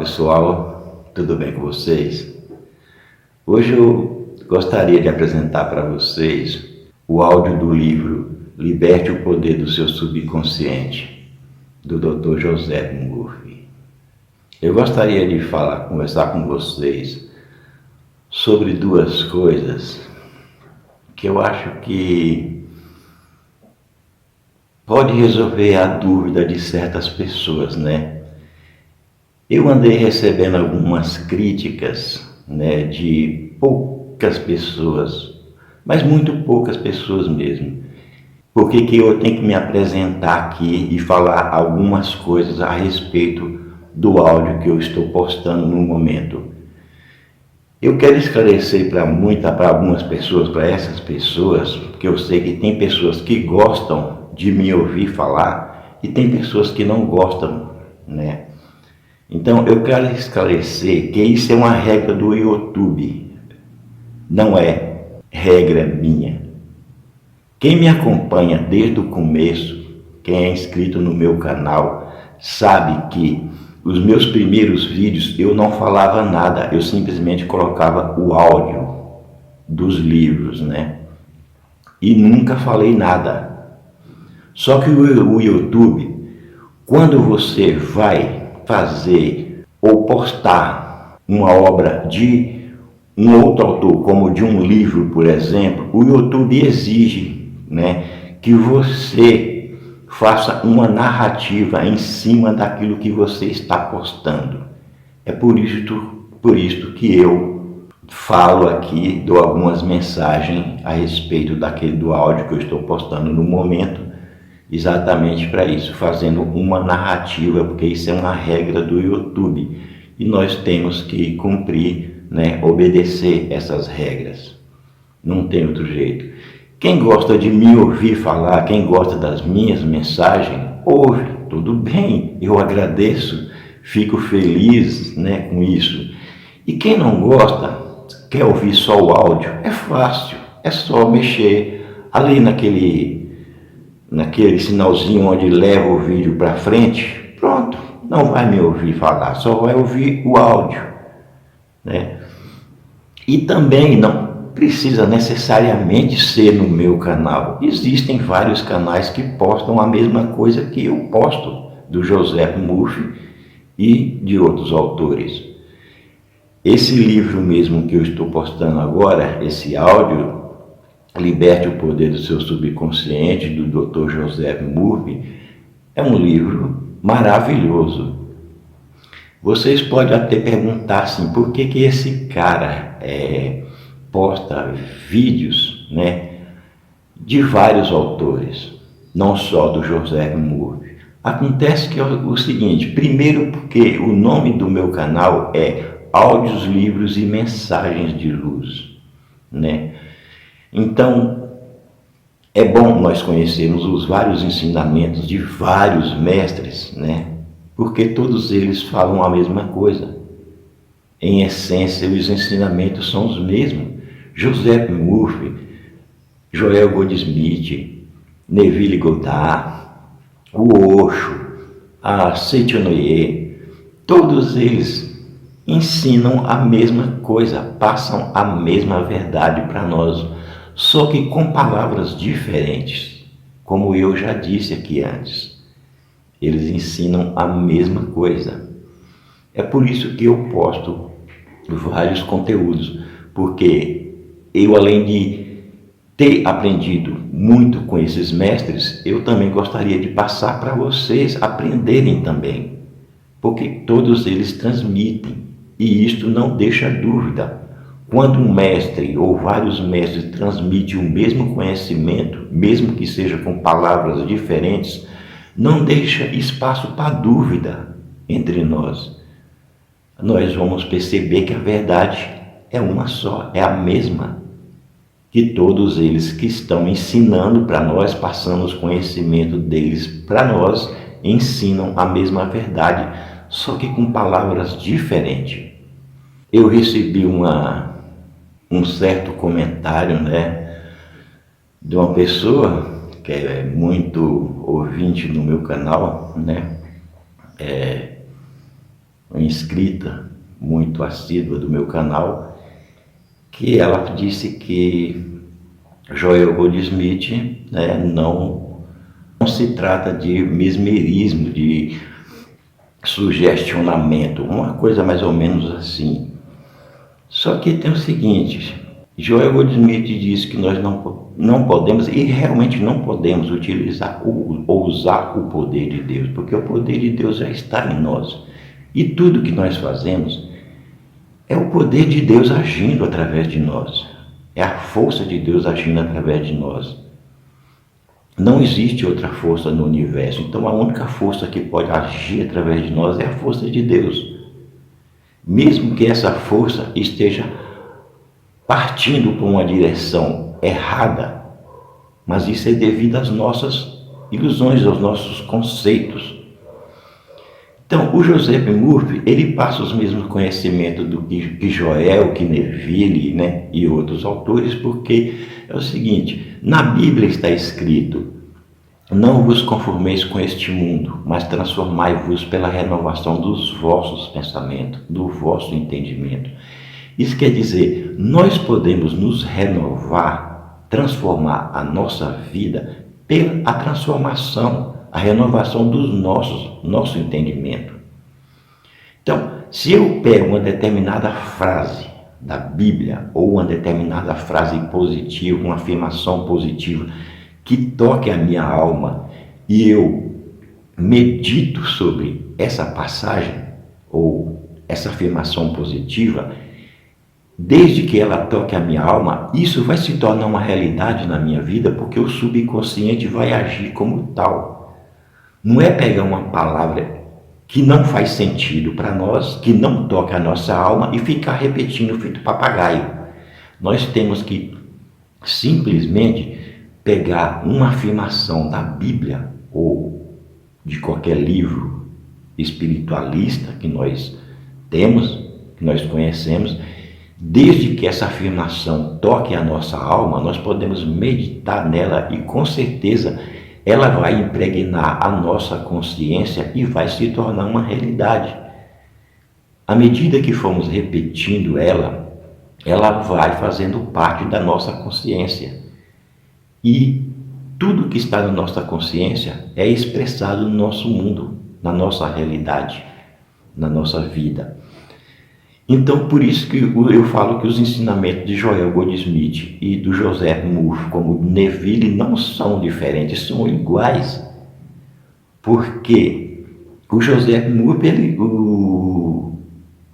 pessoal, tudo bem com vocês? Hoje eu gostaria de apresentar para vocês o áudio do livro Liberte o Poder do Seu Subconsciente, do Dr. Joseph Murphy. Eu gostaria de conversar com vocês sobre duas coisas que eu acho que pode resolver a dúvida de certas pessoas, né? Eu andei recebendo algumas críticas, né, de poucas pessoas, mas muito poucas pessoas mesmo. Por que eu tenho que me apresentar aqui e falar algumas coisas a respeito do áudio que eu estou postando no momento? Eu quero esclarecer para algumas pessoas, para essas pessoas, porque eu sei que tem pessoas que gostam de me ouvir falar e tem pessoas que não gostam, né? Então eu quero esclarecer que isso é uma regra do YouTube, não é regra minha. Quem me acompanha desde o começo, quem é inscrito no meu canal, sabe que os meus primeiros vídeos eu não falava nada, eu simplesmente colocava o áudio dos livros, né? E nunca falei nada. Só que o YouTube, quando você vai fazer ou postar uma obra de um outro autor, como de um livro, por exemplo, o YouTube exige, né, que você faça uma narrativa em cima daquilo que você está postando. É por isto que eu falo aqui, dou algumas mensagens a respeito do áudio que eu estou postando no momento, exatamente para isso, fazendo uma narrativa, porque isso é uma regra do YouTube e nós temos que cumprir, né, obedecer essas regras, não tem outro jeito. Quem gosta de me ouvir falar, quem gosta das minhas mensagens, ouve, tudo bem, eu agradeço, fico feliz, né, com isso. E quem não gosta, quer ouvir só o áudio, é fácil, é só mexer ali naquele sinalzinho onde leva o vídeo para frente, pronto, não vai me ouvir falar, só vai ouvir o áudio, né? E também não precisa necessariamente ser no meu canal, existem vários canais que postam a mesma coisa que eu posto, do Joseph Murphy e de outros autores. Esse livro mesmo que eu estou postando agora, esse áudio, Liberte o Poder do Seu Subconsciente, do Dr. Joseph Murphy, é um livro maravilhoso. Vocês podem até perguntar assim, por que esse cara posta vídeos, né, de vários autores, não só do Joseph Murphy. Acontece que é o seguinte, primeiro porque o nome do meu canal é Áudios, Livros e Mensagens de Luz, né? Então, é bom nós conhecermos os vários ensinamentos de vários mestres, né? Porque todos eles falam a mesma coisa. Em essência, os ensinamentos são os mesmos. Joseph Murphy, Joel Goldsmith, Neville Goddard, o Osho, a Seitianoye, todos eles ensinam a mesma coisa, passam a mesma verdade para nós, só que com palavras diferentes, como eu já disse aqui antes. Eles ensinam a mesma coisa. É por isso que eu posto vários conteúdos, porque eu, além de ter aprendido muito com esses mestres, eu também gostaria de passar para vocês aprenderem também, porque todos eles transmitem, e isto não deixa dúvida. Quando um mestre ou vários mestres transmitem o mesmo conhecimento, mesmo que seja com palavras diferentes, não deixa espaço para dúvida entre nós. Nós vamos perceber que a verdade é uma só, é a mesma, que todos eles que estão ensinando para nós, passando os conhecimentos deles para nós, ensinam a mesma verdade, só que com palavras diferentes. Eu recebi um certo comentário, né, de uma pessoa que é muito ouvinte no meu canal, né, uma inscrita muito assídua do meu canal, que ela disse que Joel Goldsmith, né, não se trata de mesmerismo, de sugestionamento, uma coisa mais ou menos assim. Só que tem o seguinte, Joel Goldsmith diz que nós não podemos, e realmente não podemos utilizar ou usar o poder de Deus, porque o poder de Deus já está em nós. E tudo que nós fazemos é o poder de Deus agindo através de nós. É a força de Deus agindo através de nós. Não existe outra força no universo. Então a única força que pode agir através de nós é a força de Deus. Mesmo que essa força esteja partindo por uma direção errada, mas isso é devido às nossas ilusões, aos nossos conceitos. Então, o Joseph Murphy, ele passa os mesmos conhecimentos do que Joel, que Neville, né, e outros autores, porque é o seguinte, na Bíblia está escrito: não vos conformeis com este mundo, mas transformai-vos pela renovação dos vossos pensamentos, do vosso entendimento. Isso quer dizer, nós podemos nos renovar, transformar a nossa vida pela transformação, a renovação dos nosso entendimento. Então, se eu pego uma determinada frase da Bíblia, ou uma determinada frase positiva, uma afirmação positiva, que toque a minha alma, e eu medito sobre essa passagem, ou essa afirmação positiva, desde que ela toque a minha alma, isso vai se tornar uma realidade na minha vida, porque o subconsciente vai agir como tal. Não é pegar uma palavra que não faz sentido para nós, que não toca a nossa alma, e ficar repetindo feito papagaio. Nós temos que simplesmente pegar uma afirmação da Bíblia ou de qualquer livro espiritualista que nós temos, que nós conhecemos, desde que essa afirmação toque a nossa alma, nós podemos meditar nela e com certeza ela vai impregnar a nossa consciência e vai se tornar uma realidade. À medida que formos repetindo ela vai fazendo parte da nossa consciência. E tudo que está na nossa consciência é expressado no nosso mundo, na nossa realidade, na nossa vida. Então, por isso que eu falo que os ensinamentos de Joel Goldsmith e do Joseph Murphy, como Neville, não são diferentes, são iguais. Porque o Joseph Murphy,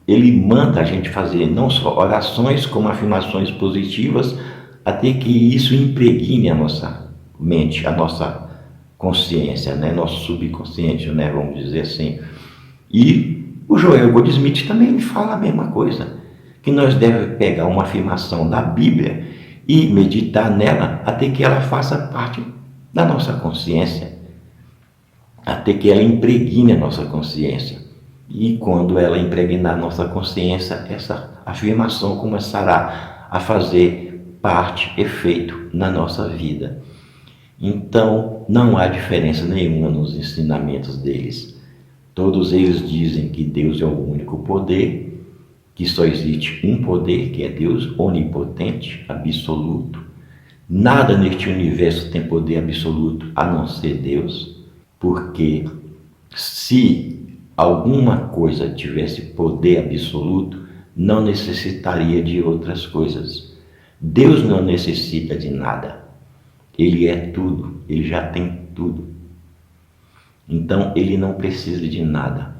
ele manda a gente fazer não só orações, como afirmações positivas, até que isso impregne a nossa mente, a nossa consciência, né? Nosso subconsciente, né? Vamos dizer assim. E o Joel Goldsmith também fala a mesma coisa, que nós devemos pegar uma afirmação da Bíblia e meditar nela até que ela faça parte da nossa consciência, até que ela impregne a nossa consciência. E quando ela impregnar a nossa consciência, essa afirmação começará a fazer parte, efeito na nossa vida. Então, não há diferença nenhuma nos ensinamentos deles. Todos eles dizem que Deus é o único poder, que só existe um poder, que é Deus onipotente, absoluto. Nada neste universo tem poder absoluto a não ser Deus, porque se alguma coisa tivesse poder absoluto, não necessitaria de outras coisas. Deus não necessita de nada. Ele é tudo, ele já tem tudo. Então, ele não precisa de nada.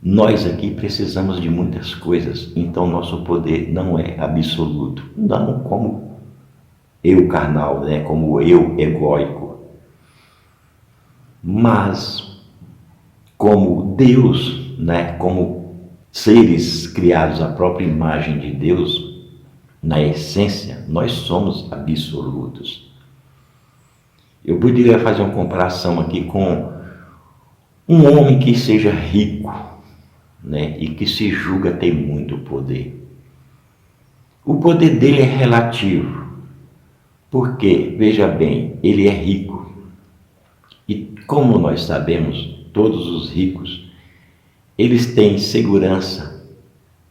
Nós aqui precisamos de muitas coisas, então nosso poder não é absoluto. Não como eu carnal, né? Como eu egóico. Mas, como Deus, né? Como seres criados à própria imagem de Deus, na essência, nós somos absolutos. Eu poderia fazer uma comparação aqui com um homem que seja rico, né, e que se julga ter muito poder. O poder dele é relativo, porque, veja bem, ele é rico. E como nós sabemos, todos os ricos, eles têm segurança,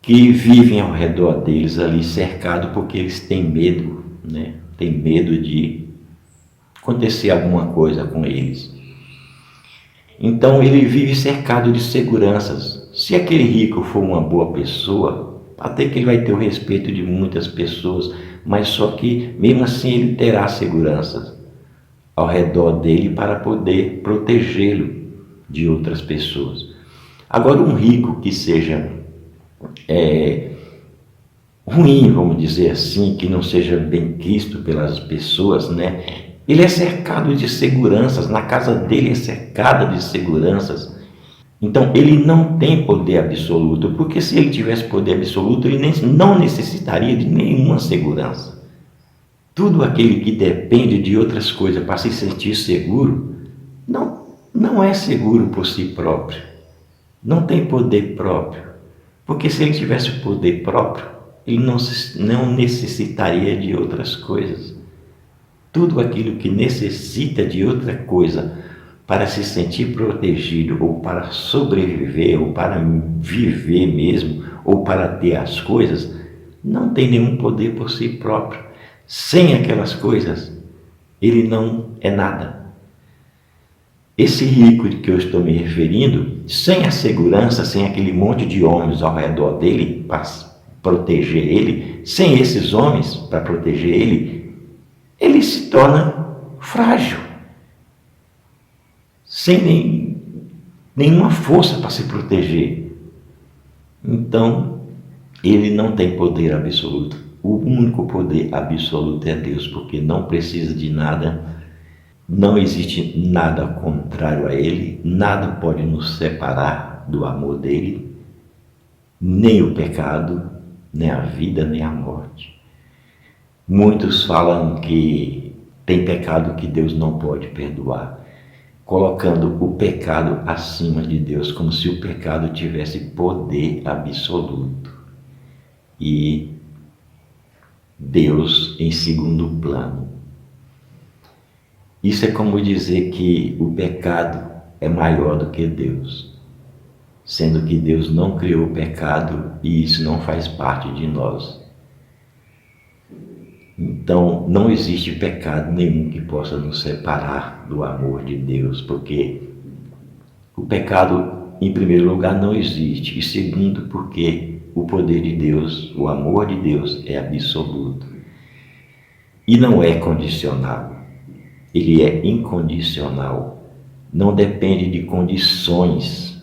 que vivem ao redor deles ali cercado porque eles têm medo, né? Tem medo de acontecer alguma coisa com eles. Então ele vive cercado de seguranças. Se aquele rico for uma boa pessoa, até que ele vai ter o respeito de muitas pessoas, mas só que mesmo assim ele terá seguranças ao redor dele para poder protegê-lo de outras pessoas. Agora, um rico que seja ruim, vamos dizer assim, que não seja bem quisto pelas pessoas, né? Ele é cercado de seguranças, na casa dele é cercada de seguranças. Então, ele não tem poder absoluto, porque se ele tivesse poder absoluto, ele não necessitaria de nenhuma segurança. Tudo aquele que depende de outras coisas para se sentir seguro, não é seguro por si próprio. Não tem poder próprio. Porque se ele tivesse o poder próprio, ele não necessitaria de outras coisas. Tudo aquilo que necessita de outra coisa para se sentir protegido, ou para sobreviver, ou para viver mesmo, ou para ter as coisas, não tem nenhum poder por si próprio. Sem aquelas coisas, ele não é nada. Esse rico de que eu estou me referindo, sem a segurança, sem aquele monte de homens ao redor dele para proteger ele, sem esses homens para proteger ele se torna frágil, sem nenhuma força para se proteger. Então, ele não tem poder absoluto. O único poder absoluto é Deus, porque não precisa de nada. Não existe nada contrário a Ele, nada pode nos separar do amor dEle, nem o pecado, nem a vida, nem a morte. Muitos falam que tem pecado que Deus não pode perdoar, colocando o pecado acima de Deus, como se o pecado tivesse poder absoluto e Deus em segundo plano. Isso é como dizer que o pecado é maior do que Deus, sendo que Deus não criou o pecado e isso não faz parte de nós. Então, não existe pecado nenhum que possa nos separar do amor de Deus, porque o pecado, em primeiro lugar, não existe, e segundo, porque o poder de Deus, o amor de Deus é absoluto e não é condicional. Ele é incondicional, não depende de condições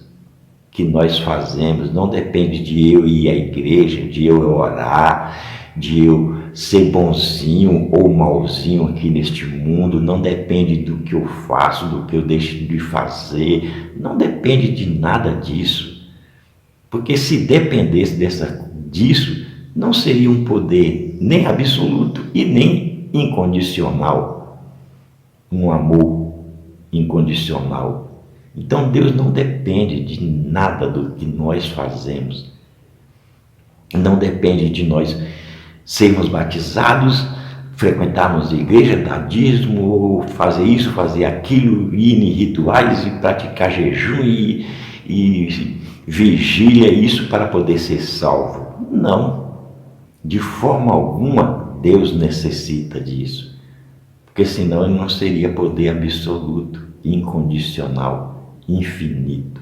que nós fazemos, não depende de eu ir à igreja, de eu orar, de eu ser bonzinho ou malzinho aqui neste mundo, não depende do que eu faço, do que eu deixo de fazer, não depende de nada disso, porque se dependesse disso, não seria um poder nem absoluto e nem incondicional. Um amor incondicional. Então Deus não depende de nada do que nós fazemos. Não depende de nós sermos batizados, frequentarmos a igreja, dar dízimo, fazer isso, fazer aquilo, ir em rituais e praticar jejum e vigília, isso para poder ser salvo. Não, de forma alguma Deus necessita disso. Porque senão ele não seria poder absoluto, incondicional, infinito.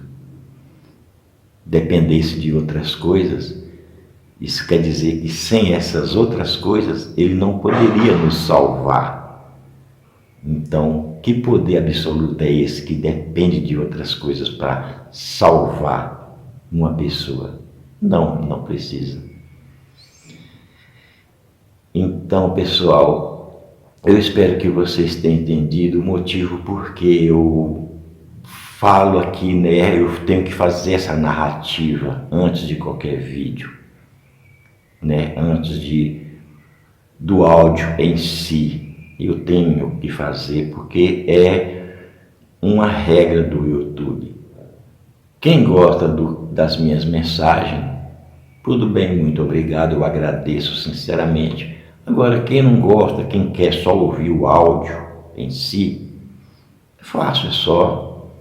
Dependesse de outras coisas, isso quer dizer que sem essas outras coisas ele não poderia nos salvar. Então, que poder absoluto é esse que depende de outras coisas para salvar uma pessoa? Não precisa. Então, pessoal, eu espero que vocês tenham entendido o motivo porque eu falo aqui, né? Eu tenho que fazer essa narrativa antes de qualquer vídeo, né? Antes do áudio em si. Eu tenho que fazer porque é uma regra do YouTube. Quem gosta das minhas mensagens, tudo bem, muito obrigado, eu agradeço sinceramente. Agora, quem não gosta, quem quer só ouvir o áudio em si, é fácil, é só,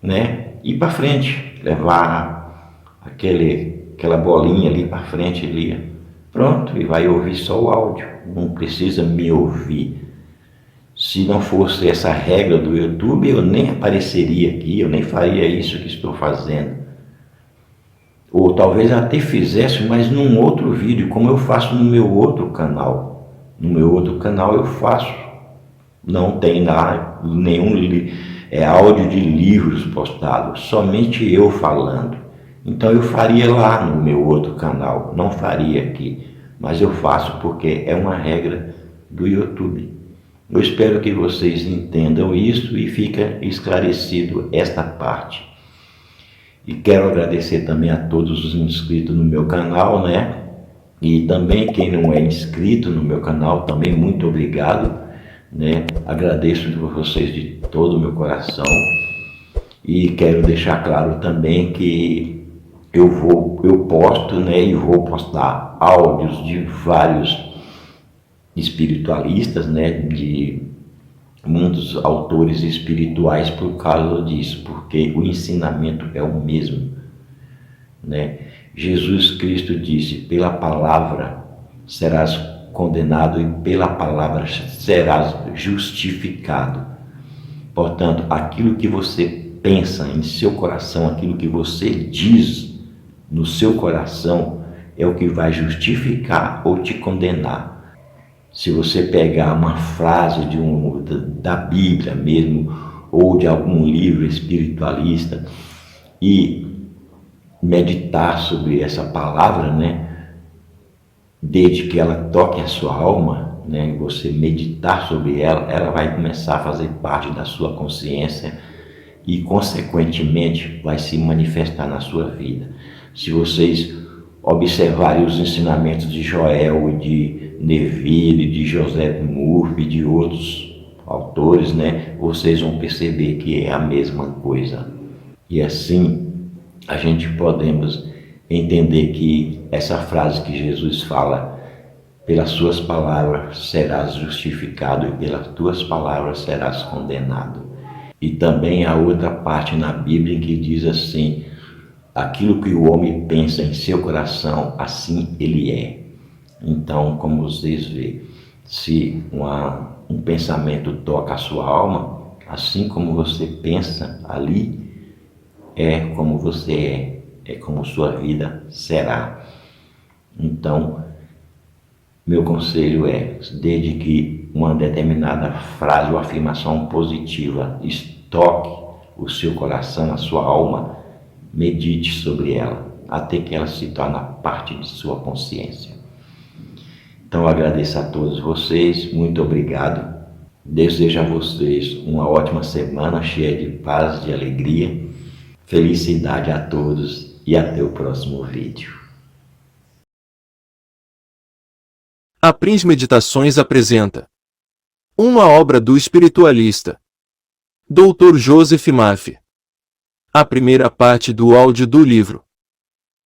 né, ir para frente, levar aquela bolinha ali para frente ali. Pronto, e vai ouvir só o áudio, não precisa me ouvir. Se não fosse essa regra do YouTube, eu nem apareceria aqui, eu nem faria isso que estou fazendo. Ou talvez até fizesse, mas num outro vídeo, como eu faço no meu outro canal. No meu outro canal eu faço. Não tem lá nenhum áudio de livros postados, somente eu falando. Então eu faria lá no meu outro canal, não faria aqui. Mas eu faço porque é uma regra do YouTube. Eu espero que vocês entendam isso e fica esclarecido esta parte. E quero agradecer também a todos os inscritos no meu canal, né? E também quem não é inscrito no meu canal, também muito obrigado, né? Agradeço a vocês de todo o meu coração. E quero deixar claro também que eu posto, né? E vou postar áudios de vários espiritualistas, né? De muitos autores espirituais por causa disso, porque o ensinamento é o mesmo, né? Jesus Cristo disse: pela palavra serás condenado e pela palavra serás justificado. Portanto, aquilo que você pensa em seu coração, aquilo que você diz no seu coração é o que vai justificar ou te condenar. Se você pegar uma frase da Bíblia mesmo, ou de algum livro espiritualista, e meditar sobre essa palavra, né? Desde que ela toque a sua alma, né? E você meditar sobre ela, ela vai começar a fazer parte da sua consciência e, consequentemente, vai se manifestar na sua vida. Se vocês observarem os ensinamentos de Joel, de Neville, de Joseph Murphy, de outros autores, né? Vocês vão perceber que é a mesma coisa. E assim a gente podemos entender que essa frase que Jesus fala: pelas suas palavras serás justificado e pelas tuas palavras serás condenado. E também a outra parte na Bíblia em que diz assim: aquilo que o homem pensa em seu coração, assim ele é. Então, como vocês veem, se um pensamento toca a sua alma, assim como você pensa ali, é como você é como sua vida será. Então, meu conselho é: desde que uma determinada frase ou afirmação positiva toque o seu coração, a sua alma, medite sobre ela, até que ela se torne parte de sua consciência. Então, eu agradeço a todos vocês, muito obrigado. Desejo a vocês uma ótima semana, cheia de paz, de alegria. Felicidade a todos e até o próximo vídeo. A Prins Meditações apresenta uma obra do espiritualista Dr. Joseph Murphy. A primeira parte do áudio do livro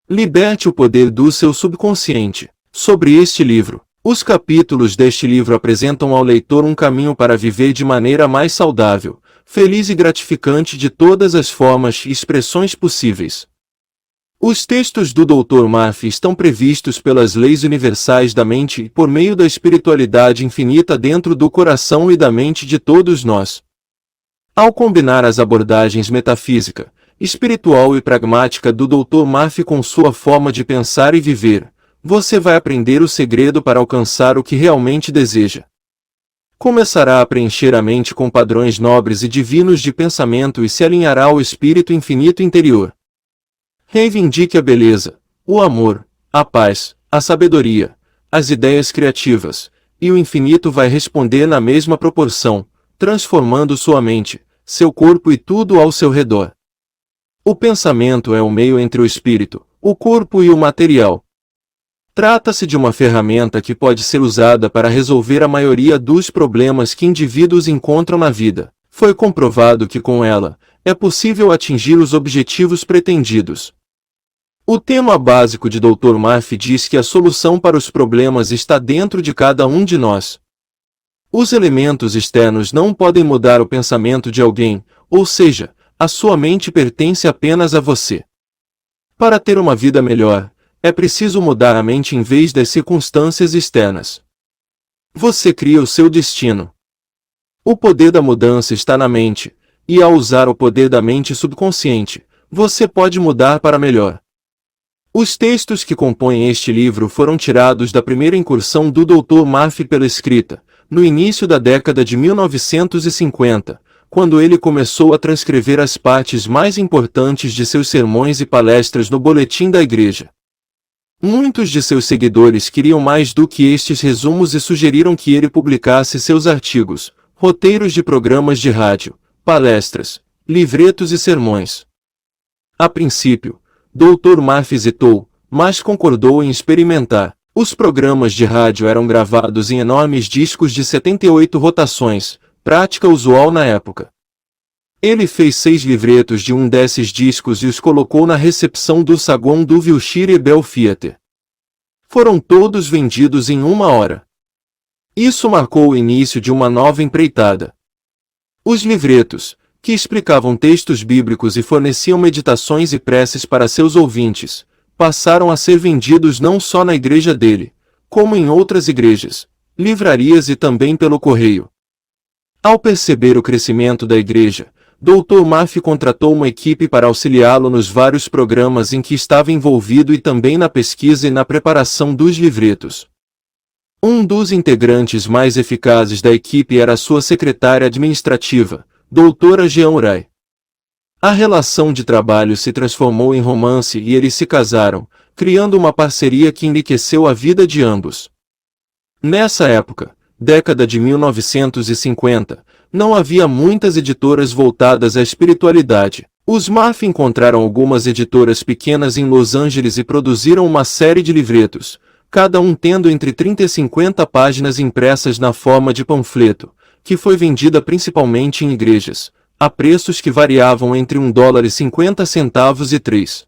Liberte o Poder do Seu Subconsciente. Sobre este livro, os capítulos deste livro apresentam ao leitor um caminho para viver de maneira mais saudável, feliz e gratificante de todas as formas e expressões possíveis. Os textos do Dr. Murphy estão previstos pelas leis universais da mente e por meio da espiritualidade infinita dentro do coração e da mente de todos nós. Ao combinar as abordagens metafísica, espiritual e pragmática do Dr. Murphy com sua forma de pensar e viver, você vai aprender o segredo para alcançar o que realmente deseja. Começará a preencher a mente com padrões nobres e divinos de pensamento e se alinhará ao espírito infinito interior. Reivindique a beleza, o amor, a paz, a sabedoria, as ideias criativas, e o infinito vai responder na mesma proporção, transformando sua mente, seu corpo e tudo ao seu redor. O pensamento é o meio entre o espírito, o corpo e o material. Trata-se de uma ferramenta que pode ser usada para resolver a maioria dos problemas que indivíduos encontram na vida. Foi comprovado que com ela, é possível atingir os objetivos pretendidos. O tema básico de Dr. Murphy diz que a solução para os problemas está dentro de cada um de nós. Os elementos externos não podem mudar o pensamento de alguém, ou seja, a sua mente pertence apenas a você. Para ter uma vida melhor, é preciso mudar a mente em vez das circunstâncias externas. Você cria o seu destino. O poder da mudança está na mente, e ao usar o poder da mente subconsciente, você pode mudar para melhor. Os textos que compõem este livro foram tirados da primeira incursão do Dr. Murphy pela escrita, no início da década de 1950, quando ele começou a transcrever as partes mais importantes de seus sermões e palestras no Boletim da Igreja. Muitos de seus seguidores queriam mais do que estes resumos e sugeriram que ele publicasse seus artigos, roteiros de programas de rádio, palestras, livretos e sermões. A princípio, Dr. Murphy hesitou, mas concordou em experimentar. Os programas de rádio eram gravados em enormes discos de 78 rotações, prática usual na época. Ele fez 6 livretos de um desses discos e os colocou na recepção do saguão do Wilshire Bell Theatre. Foram todos vendidos em 1 hora. Isso marcou o início de uma nova empreitada. Os livretos, que explicavam textos bíblicos e forneciam meditações e preces para seus ouvintes, passaram a ser vendidos não só na igreja dele, como em outras igrejas, livrarias e também pelo correio. Ao perceber o crescimento da igreja, Dr. Murphy contratou uma equipe para auxiliá-lo nos vários programas em que estava envolvido e também na pesquisa e na preparação dos livretos. Um dos integrantes mais eficazes da equipe era sua secretária administrativa, Doutora Jean Uray. A relação de trabalho se transformou em romance e eles se casaram, criando uma parceria que enriqueceu a vida de ambos. Nessa época, década de 1950, não havia muitas editoras voltadas à espiritualidade. Os Murphy encontraram algumas editoras pequenas em Los Angeles e produziram uma série de livretos, cada um tendo entre 30 e 50 páginas impressas na forma de panfleto, que foi vendida principalmente em igrejas, a preços que variavam entre $1,50 e $3.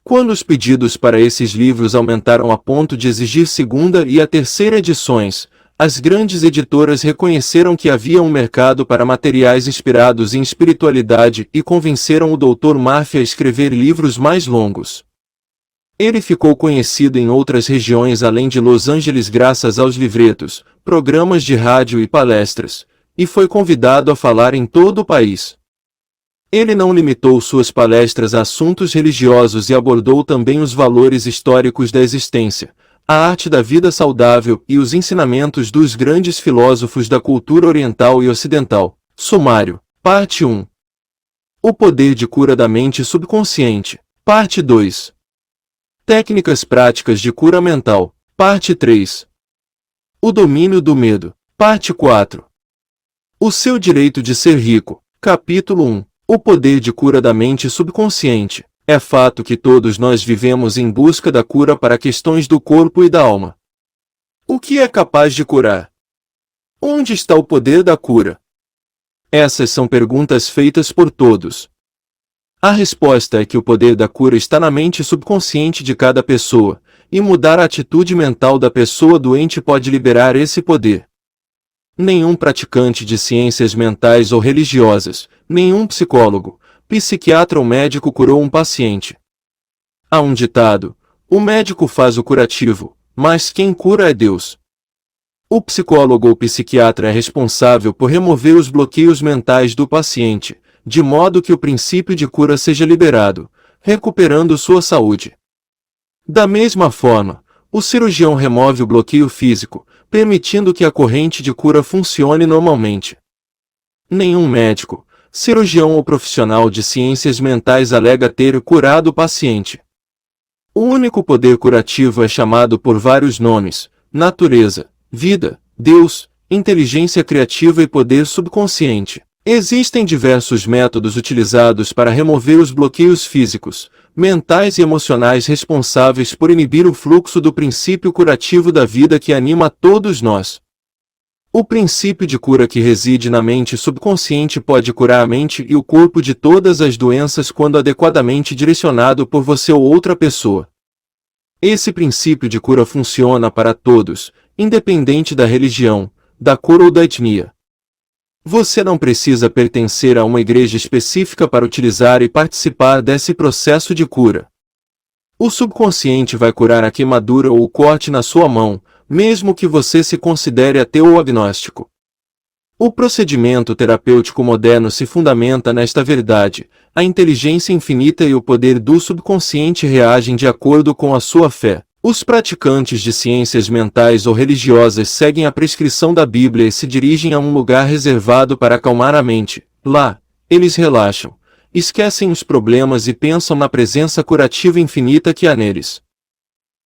Quando os pedidos para esses livros aumentaram a ponto de exigir segunda e a terceira edições, as grandes editoras reconheceram que havia um mercado para materiais inspirados em espiritualidade e convenceram o Dr. Murphy a escrever livros mais longos. Ele ficou conhecido em outras regiões além de Los Angeles graças aos livretos, programas de rádio e palestras, e foi convidado a falar em todo o país. Ele não limitou suas palestras a assuntos religiosos e abordou também os valores históricos da existência, a arte da vida saudável e os ensinamentos dos grandes filósofos da cultura oriental e ocidental. Sumário. Parte 1. O poder de cura da mente subconsciente. Parte 2. Técnicas práticas de cura mental. Parte 3. O domínio do medo. Parte 4. O seu direito de ser rico. Capítulo 1. O poder de cura da mente subconsciente. É fato que todos nós vivemos em busca da cura para questões do corpo e da alma. O que é capaz de curar? Onde está o poder da cura? Essas são perguntas feitas por todos. A resposta é que o poder da cura está na mente subconsciente de cada pessoa, e mudar a atitude mental da pessoa doente pode liberar esse poder. Nenhum praticante de ciências mentais ou religiosas, nenhum psicólogo, psiquiatra ou médico curou um paciente. Há um ditado: o médico faz o curativo, mas quem cura é Deus. O psicólogo ou psiquiatra é responsável por remover os bloqueios mentais do paciente, de modo que o princípio de cura seja liberado, recuperando sua saúde. Da mesma forma, o cirurgião remove o bloqueio físico, permitindo que a corrente de cura funcione normalmente. Nenhum médico, cirurgião ou profissional de ciências mentais alega ter curado o paciente. O único poder curativo é chamado por vários nomes: natureza, vida, Deus, inteligência criativa e poder subconsciente. Existem diversos métodos utilizados para remover os bloqueios físicos, mentais e emocionais responsáveis por inibir o fluxo do princípio curativo da vida que anima todos nós. O princípio de cura que reside na mente subconsciente pode curar a mente e o corpo de todas as doenças quando adequadamente direcionado por você ou outra pessoa. Esse princípio de cura funciona para todos, independente da religião, da cor ou da etnia. Você não precisa pertencer a uma igreja específica para utilizar e participar desse processo de cura. O subconsciente vai curar a queimadura ou o corte na sua mão, mesmo que você se considere ateu ou agnóstico. O procedimento terapêutico moderno se fundamenta nesta verdade: a inteligência infinita e o poder do subconsciente reagem de acordo com a sua fé. Os praticantes de ciências mentais ou religiosas seguem a prescrição da Bíblia e se dirigem a um lugar reservado para acalmar a mente. Lá, eles relaxam, esquecem os problemas e pensam na presença curativa infinita que há neles.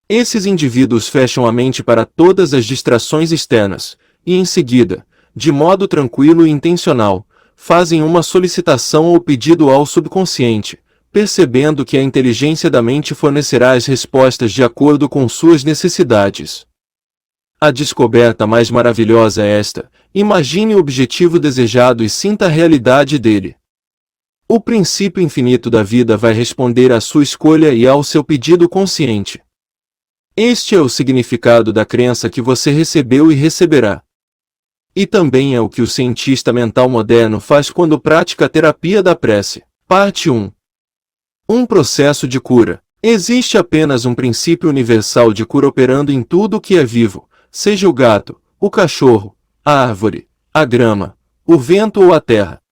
Esses indivíduos fecham a mente para todas as distrações externas, e em seguida, de modo tranquilo e intencional, fazem uma solicitação ou pedido ao subconsciente, percebendo que a inteligência da mente fornecerá as respostas de acordo com suas necessidades. A descoberta mais maravilhosa é esta: imagine o objetivo desejado e sinta a realidade dele. O princípio infinito da vida vai responder à sua escolha e ao seu pedido consciente. Este é o significado da crença que você recebeu e receberá. E também é o que o cientista mental moderno faz quando pratica a terapia da prece. Parte 1. Um processo de cura. Existe apenas um princípio universal de cura operando em tudo o que é vivo, seja o gato, o cachorro, a árvore, a grama, o vento ou a terra.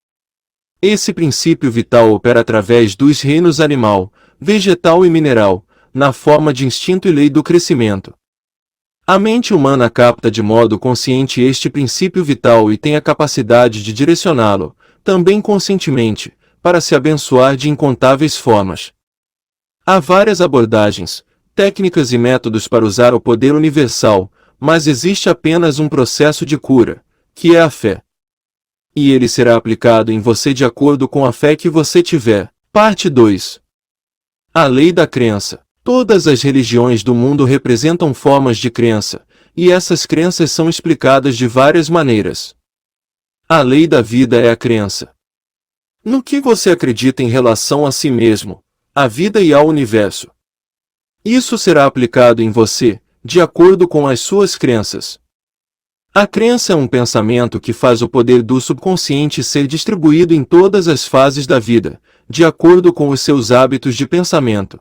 Esse princípio vital opera através dos reinos animal, vegetal e mineral, na forma de instinto e lei do crescimento. A mente humana capta de modo consciente este princípio vital e tem a capacidade de direcioná-lo, também conscientemente, para se abençoar de incontáveis formas. Há várias abordagens, técnicas e métodos para usar o poder universal, mas existe apenas um processo de cura, que é a fé. E ele será aplicado em você de acordo com a fé que você tiver. Parte 2. A lei da crença. Todas as religiões do mundo representam formas de crença, e essas crenças são explicadas de várias maneiras. A lei da vida é a crença. No que você acredita em relação a si mesmo, à vida e ao universo. Isso será aplicado em você, de acordo com as suas crenças. A crença é um pensamento que faz o poder do subconsciente ser distribuído em todas as fases da vida, de acordo com os seus hábitos de pensamento.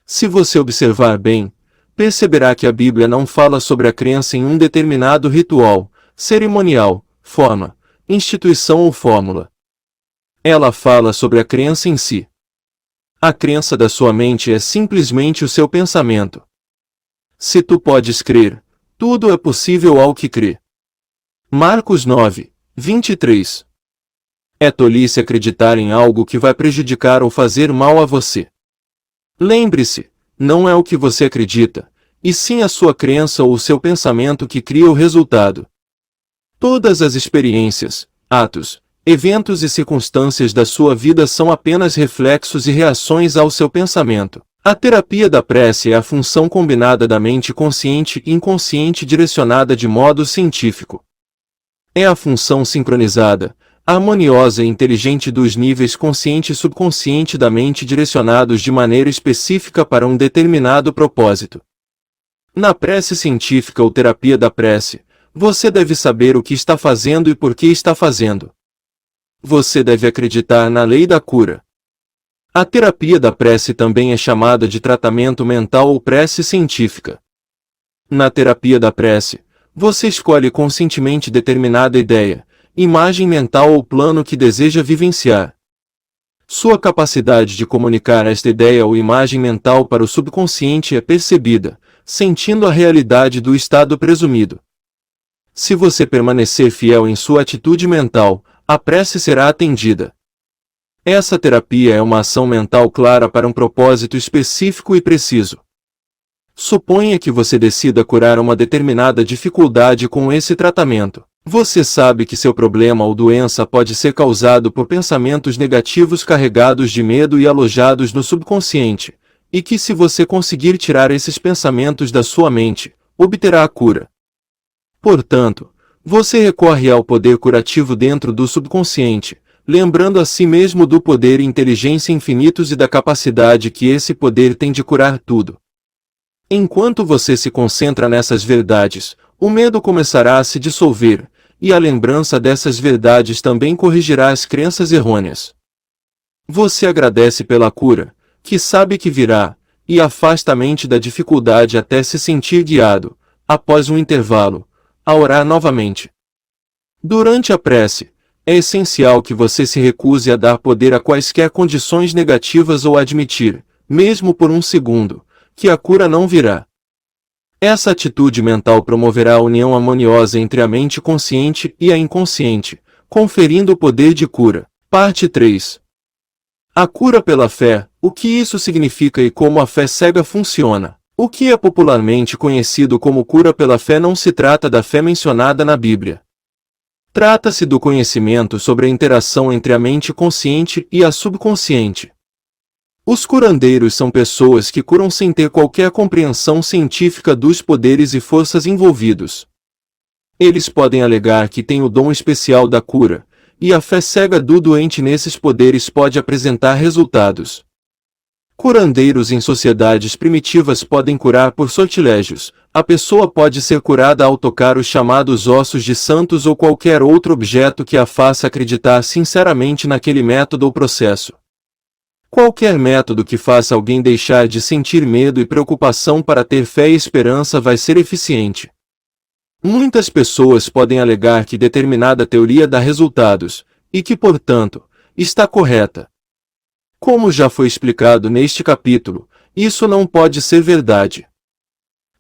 Se você observar bem, perceberá que a Bíblia não fala sobre a crença em um determinado ritual, cerimonial, forma, instituição ou fórmula. Ela fala sobre a crença em si. A crença da sua mente é simplesmente o seu pensamento. Se tu podes crer, tudo é possível ao que crê. Marcos 9, 23. É tolice acreditar em algo que vai prejudicar ou fazer mal a você. Lembre-se, não é o que você acredita, e sim a sua crença ou o seu pensamento que cria o resultado. Todas as experiências, atos, eventos e circunstâncias da sua vida são apenas reflexos e reações ao seu pensamento. A terapia da prece é a função combinada da mente consciente e inconsciente direcionada de modo científico. É a função sincronizada, harmoniosa e inteligente dos níveis consciente e subconsciente da mente direcionados de maneira específica para um determinado propósito. Na prece científica ou terapia da prece, você deve saber o que está fazendo e por que está fazendo. Você deve acreditar na lei da cura. A terapia da prece também é chamada de tratamento mental ou prece científica. Na terapia da prece, você escolhe conscientemente determinada ideia, imagem mental ou plano que deseja vivenciar. Sua capacidade de comunicar esta ideia ou imagem mental para o subconsciente é percebida, sentindo a realidade do estado presumido. Se você permanecer fiel em sua atitude mental, a prece será atendida. Essa terapia é uma ação mental clara para um propósito específico e preciso. Suponha que você decida curar uma determinada dificuldade com esse tratamento. Você sabe que seu problema ou doença pode ser causado por pensamentos negativos carregados de medo e alojados no subconsciente, e que se você conseguir tirar esses pensamentos da sua mente, obterá a cura. Portanto, você recorre ao poder curativo dentro do subconsciente, lembrando a si mesmo do poder e inteligência infinitos e da capacidade que esse poder tem de curar tudo. Enquanto você se concentra nessas verdades, o medo começará a se dissolver, e a lembrança dessas verdades também corrigirá as crenças errôneas. Você agradece pela cura, que sabe que virá, e afasta a mente da dificuldade até se sentir guiado, após um intervalo, a orar novamente. Durante a prece, é essencial que você se recuse a dar poder a quaisquer condições negativas ou admitir, mesmo por um segundo, que a cura não virá. Essa atitude mental promoverá a união harmoniosa entre a mente consciente e a inconsciente, conferindo o poder de cura. Parte 3. A cura pela fé, o que isso significa e como a fé cega funciona. O que é popularmente conhecido como cura pela fé não se trata da fé mencionada na Bíblia. Trata-se do conhecimento sobre a interação entre a mente consciente e a subconsciente. Os curandeiros são pessoas que curam sem ter qualquer compreensão científica dos poderes e forças envolvidos. Eles podem alegar que têm o dom especial da cura, e a fé cega do doente nesses poderes pode apresentar resultados. Curandeiros em sociedades primitivas podem curar por sortilégios. A pessoa pode ser curada ao tocar os chamados ossos de santos ou qualquer outro objeto que a faça acreditar sinceramente naquele método ou processo. Qualquer método que faça alguém deixar de sentir medo e preocupação para ter fé e esperança vai ser eficiente. Muitas pessoas podem alegar que determinada teoria dá resultados, e que, portanto, está correta. Como já foi explicado neste capítulo, isso não pode ser verdade.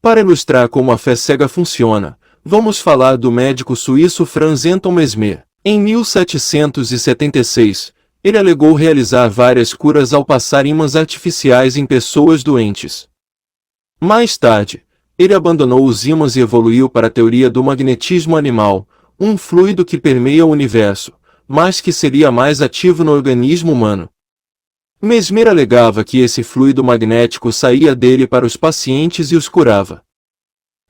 Para ilustrar como a fé cega funciona, vamos falar do médico suíço Franz Anton Mesmer. Em 1776, ele alegou realizar várias curas ao passar ímãs artificiais em pessoas doentes. Mais tarde, ele abandonou os ímãs e evoluiu para a teoria do magnetismo animal, um fluido que permeia o universo, mas que seria mais ativo no organismo humano. Mesmer alegava que esse fluido magnético saía dele para os pacientes e os curava.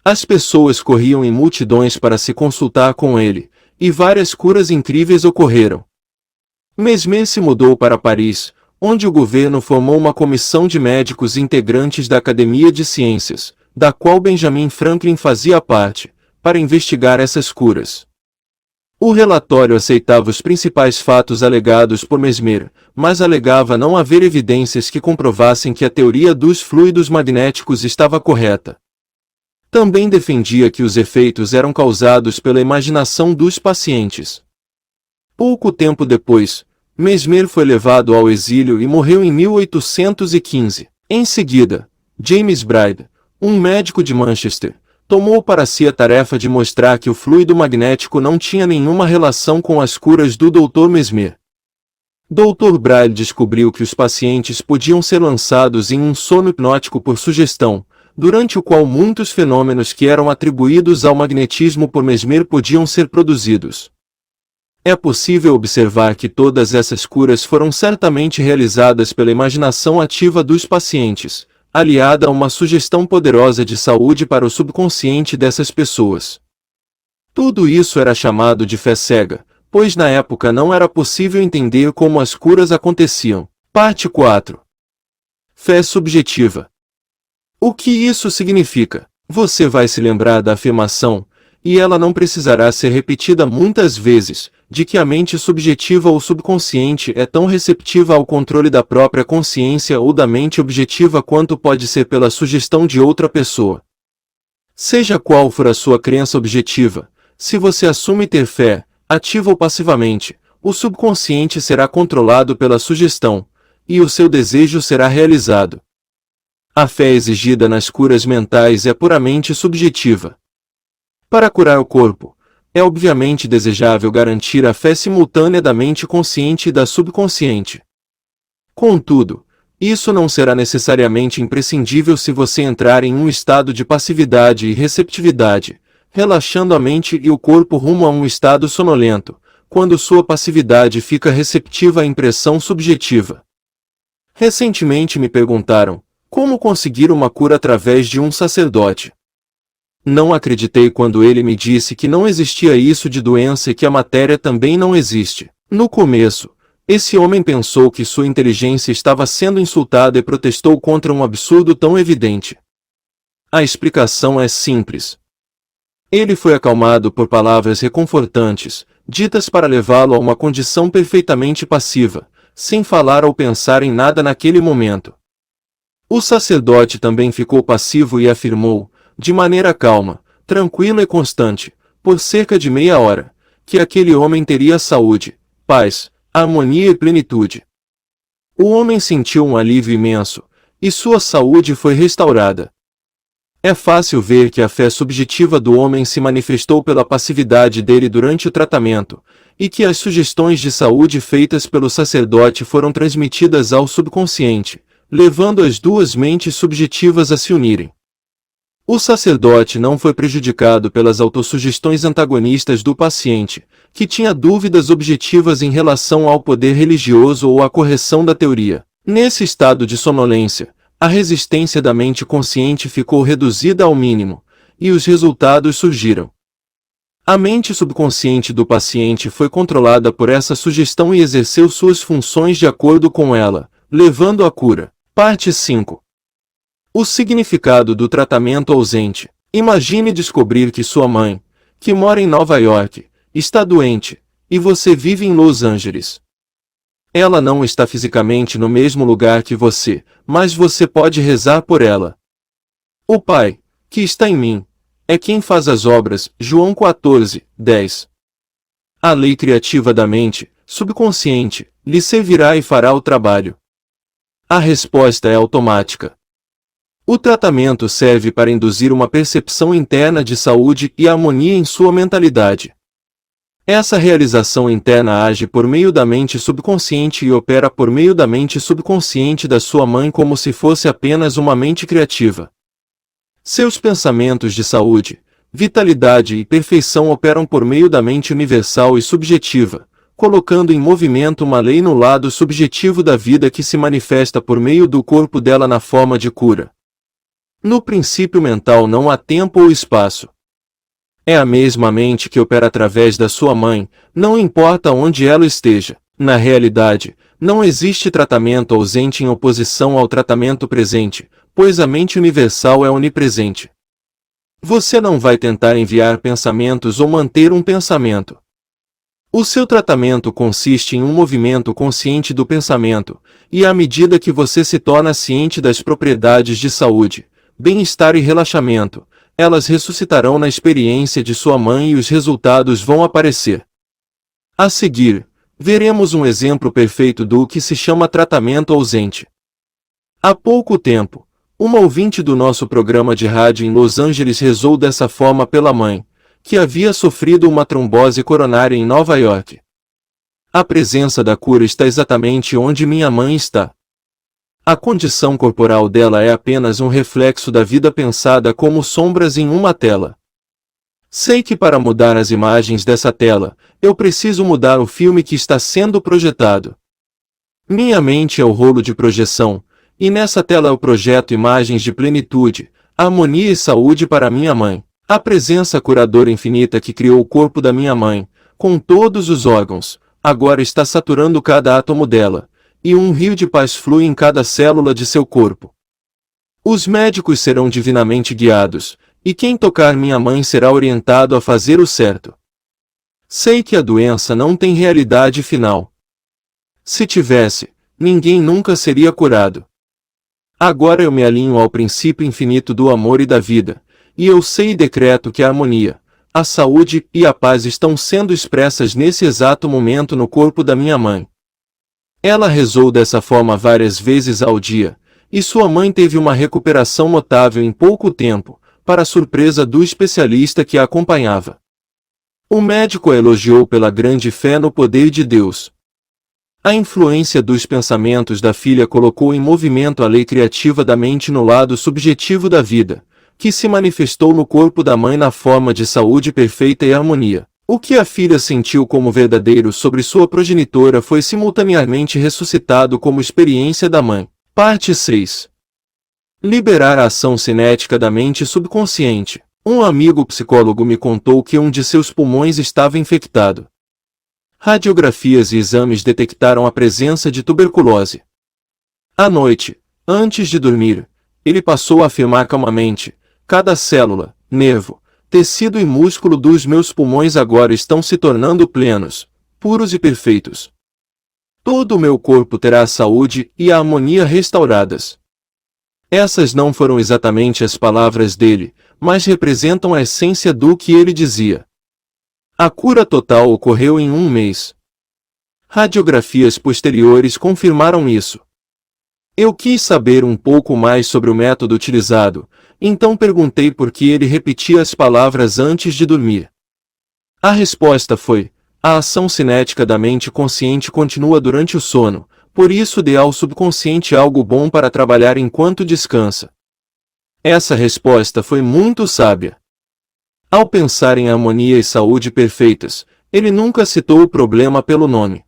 As pessoas corriam em multidões para se consultar com ele, e várias curas incríveis ocorreram. Mesmer se mudou para Paris, onde o governo formou uma comissão de médicos integrantes da Academia de Ciências, da qual Benjamin Franklin fazia parte, para investigar essas curas. O relatório aceitava os principais fatos alegados por Mesmer, mas alegava não haver evidências que comprovassem que a teoria dos fluidos magnéticos estava correta. Também defendia que os efeitos eram causados pela imaginação dos pacientes. Pouco tempo depois, Mesmer foi levado ao exílio e morreu em 1815. Em seguida, James Bride, um médico de Manchester, tomou para si a tarefa de mostrar que o fluido magnético não tinha nenhuma relação com as curas do Dr. Mesmer. Dr. Bride descobriu que os pacientes podiam ser lançados em um sono hipnótico por sugestão, durante o qual muitos fenômenos que eram atribuídos ao magnetismo por Mesmer podiam ser produzidos. É possível observar que todas essas curas foram certamente realizadas pela imaginação ativa dos pacientes, aliada a uma sugestão poderosa de saúde para o subconsciente dessas pessoas. Tudo isso era chamado de fé cega, pois na época não era possível entender como as curas aconteciam. Parte 4. Fé subjetiva. O que isso significa? Você vai se lembrar da afirmação, e ela não precisará ser repetida muitas vezes, de que a mente subjetiva ou subconsciente é tão receptiva ao controle da própria consciência ou da mente objetiva quanto pode ser pela sugestão de outra pessoa. Seja qual for a sua crença objetiva, se você assume ter fé, ativa ou passivamente, o subconsciente será controlado pela sugestão, e o seu desejo será realizado. A fé exigida nas curas mentais é puramente subjetiva. Para curar o corpo, é obviamente desejável garantir a fé simultânea da mente consciente e da subconsciente. Contudo, isso não será necessariamente imprescindível se você entrar em um estado de passividade e receptividade, relaxando a mente e o corpo rumo a um estado sonolento, quando sua passividade fica receptiva à impressão subjetiva. Recentemente me perguntaram, como conseguir uma cura através de um sacerdote? Não acreditei quando ele me disse que não existia isso de doença e que a matéria também não existe. No começo, esse homem pensou que sua inteligência estava sendo insultada e protestou contra um absurdo tão evidente. A explicação é simples. Ele foi acalmado por palavras reconfortantes, ditas para levá-lo a uma condição perfeitamente passiva, sem falar ou pensar em nada naquele momento. O sacerdote também ficou passivo e afirmou, de maneira calma, tranquila e constante, por cerca de meia hora, que aquele homem teria saúde, paz, harmonia e plenitude. O homem sentiu um alívio imenso, e sua saúde foi restaurada. É fácil ver que a fé subjetiva do homem se manifestou pela passividade dele durante o tratamento, e que as sugestões de saúde feitas pelo sacerdote foram transmitidas ao subconsciente, levando as duas mentes subjetivas a se unirem. O sacerdote não foi prejudicado pelas autossugestões antagonistas do paciente, que tinha dúvidas objetivas em relação ao poder religioso ou à correção da teoria. Nesse estado de sonolência, a resistência da mente consciente ficou reduzida ao mínimo, e os resultados surgiram. A mente subconsciente do paciente foi controlada por essa sugestão e exerceu suas funções de acordo com ela, levando à cura. Parte 5. O significado do tratamento ausente. Imagine descobrir que sua mãe, que mora em Nova York, está doente, e você vive em Los Angeles. Ela não está fisicamente no mesmo lugar que você, mas você pode rezar por ela. O Pai, que está em mim, é quem faz as obras. João 14, 10. A lei criativa da mente, subconsciente, lhe servirá e fará o trabalho. A resposta é automática. O tratamento serve para induzir uma percepção interna de saúde e harmonia em sua mentalidade. Essa realização interna age por meio da mente subconsciente e opera por meio da mente subconsciente da sua mãe como se fosse apenas uma mente criativa. Seus pensamentos de saúde, vitalidade e perfeição operam por meio da mente universal e subjetiva, colocando em movimento uma lei no lado subjetivo da vida que se manifesta por meio do corpo dela na forma de cura. No princípio mental não há tempo ou espaço. É a mesma mente que opera através da sua mãe, não importa onde ela esteja. Na realidade, não existe tratamento ausente em oposição ao tratamento presente, pois a mente universal é onipresente. Você não vai tentar enviar pensamentos ou manter um pensamento. O seu tratamento consiste em um movimento consciente do pensamento, e à medida que você se torna ciente das propriedades de saúde, bem-estar e relaxamento, elas ressuscitarão na experiência de sua mãe e os resultados vão aparecer. A seguir, veremos um exemplo perfeito do que se chama tratamento ausente. Há pouco tempo, uma ouvinte do nosso programa de rádio em Los Angeles rezou dessa forma pela mãe, que havia sofrido uma trombose coronária em Nova York. A presença da cura está exatamente onde minha mãe está. A condição corporal dela é apenas um reflexo da vida pensada como sombras em uma tela. Sei que para mudar as imagens dessa tela, eu preciso mudar o filme que está sendo projetado. Minha mente é o rolo de projeção, e nessa tela eu projeto imagens de plenitude, harmonia e saúde para minha mãe. A presença curadora infinita que criou o corpo da minha mãe, com todos os órgãos, agora está saturando cada átomo dela, e um rio de paz flui em cada célula de seu corpo. Os médicos serão divinamente guiados, e quem tocar minha mãe será orientado a fazer o certo. Sei que a doença não tem realidade final. Se tivesse, ninguém nunca seria curado. Agora eu me alinho ao princípio infinito do amor e da vida, e eu sei e decreto que a harmonia, a saúde e a paz estão sendo expressas nesse exato momento no corpo da minha mãe. Ela rezou dessa forma várias vezes ao dia, e sua mãe teve uma recuperação notável em pouco tempo, para a surpresa do especialista que a acompanhava. O médico a elogiou pela grande fé no poder de Deus. A influência dos pensamentos da filha colocou em movimento a lei criativa da mente no lado subjetivo da vida, que se manifestou no corpo da mãe na forma de saúde perfeita e harmonia. O que a filha sentiu como verdadeiro sobre sua progenitora foi simultaneamente ressuscitado como experiência da mãe. Parte 6. Liberar a ação cinética da mente subconsciente. Um amigo psicólogo me contou que um de seus pulmões estava infectado. Radiografias e exames detectaram a presença de tuberculose. À noite, antes de dormir, ele passou a afirmar calmamente: cada célula, nervo, tecido e músculo dos meus pulmões agora estão se tornando plenos, puros e perfeitos. Todo o meu corpo terá a saúde e a harmonia restauradas. Essas não foram exatamente as palavras dele, mas representam a essência do que ele dizia. A cura total ocorreu em 1 mês. Radiografias posteriores confirmaram isso. Eu quis saber um pouco mais sobre o método utilizado, então perguntei por que ele repetia as palavras antes de dormir. A resposta foi: a ação cinética da mente consciente continua durante o sono, por isso dê ao subconsciente algo bom para trabalhar enquanto descansa. Essa resposta foi muito sábia. Ao pensar em harmonia e saúde perfeitas, ele nunca citou o problema pelo nome.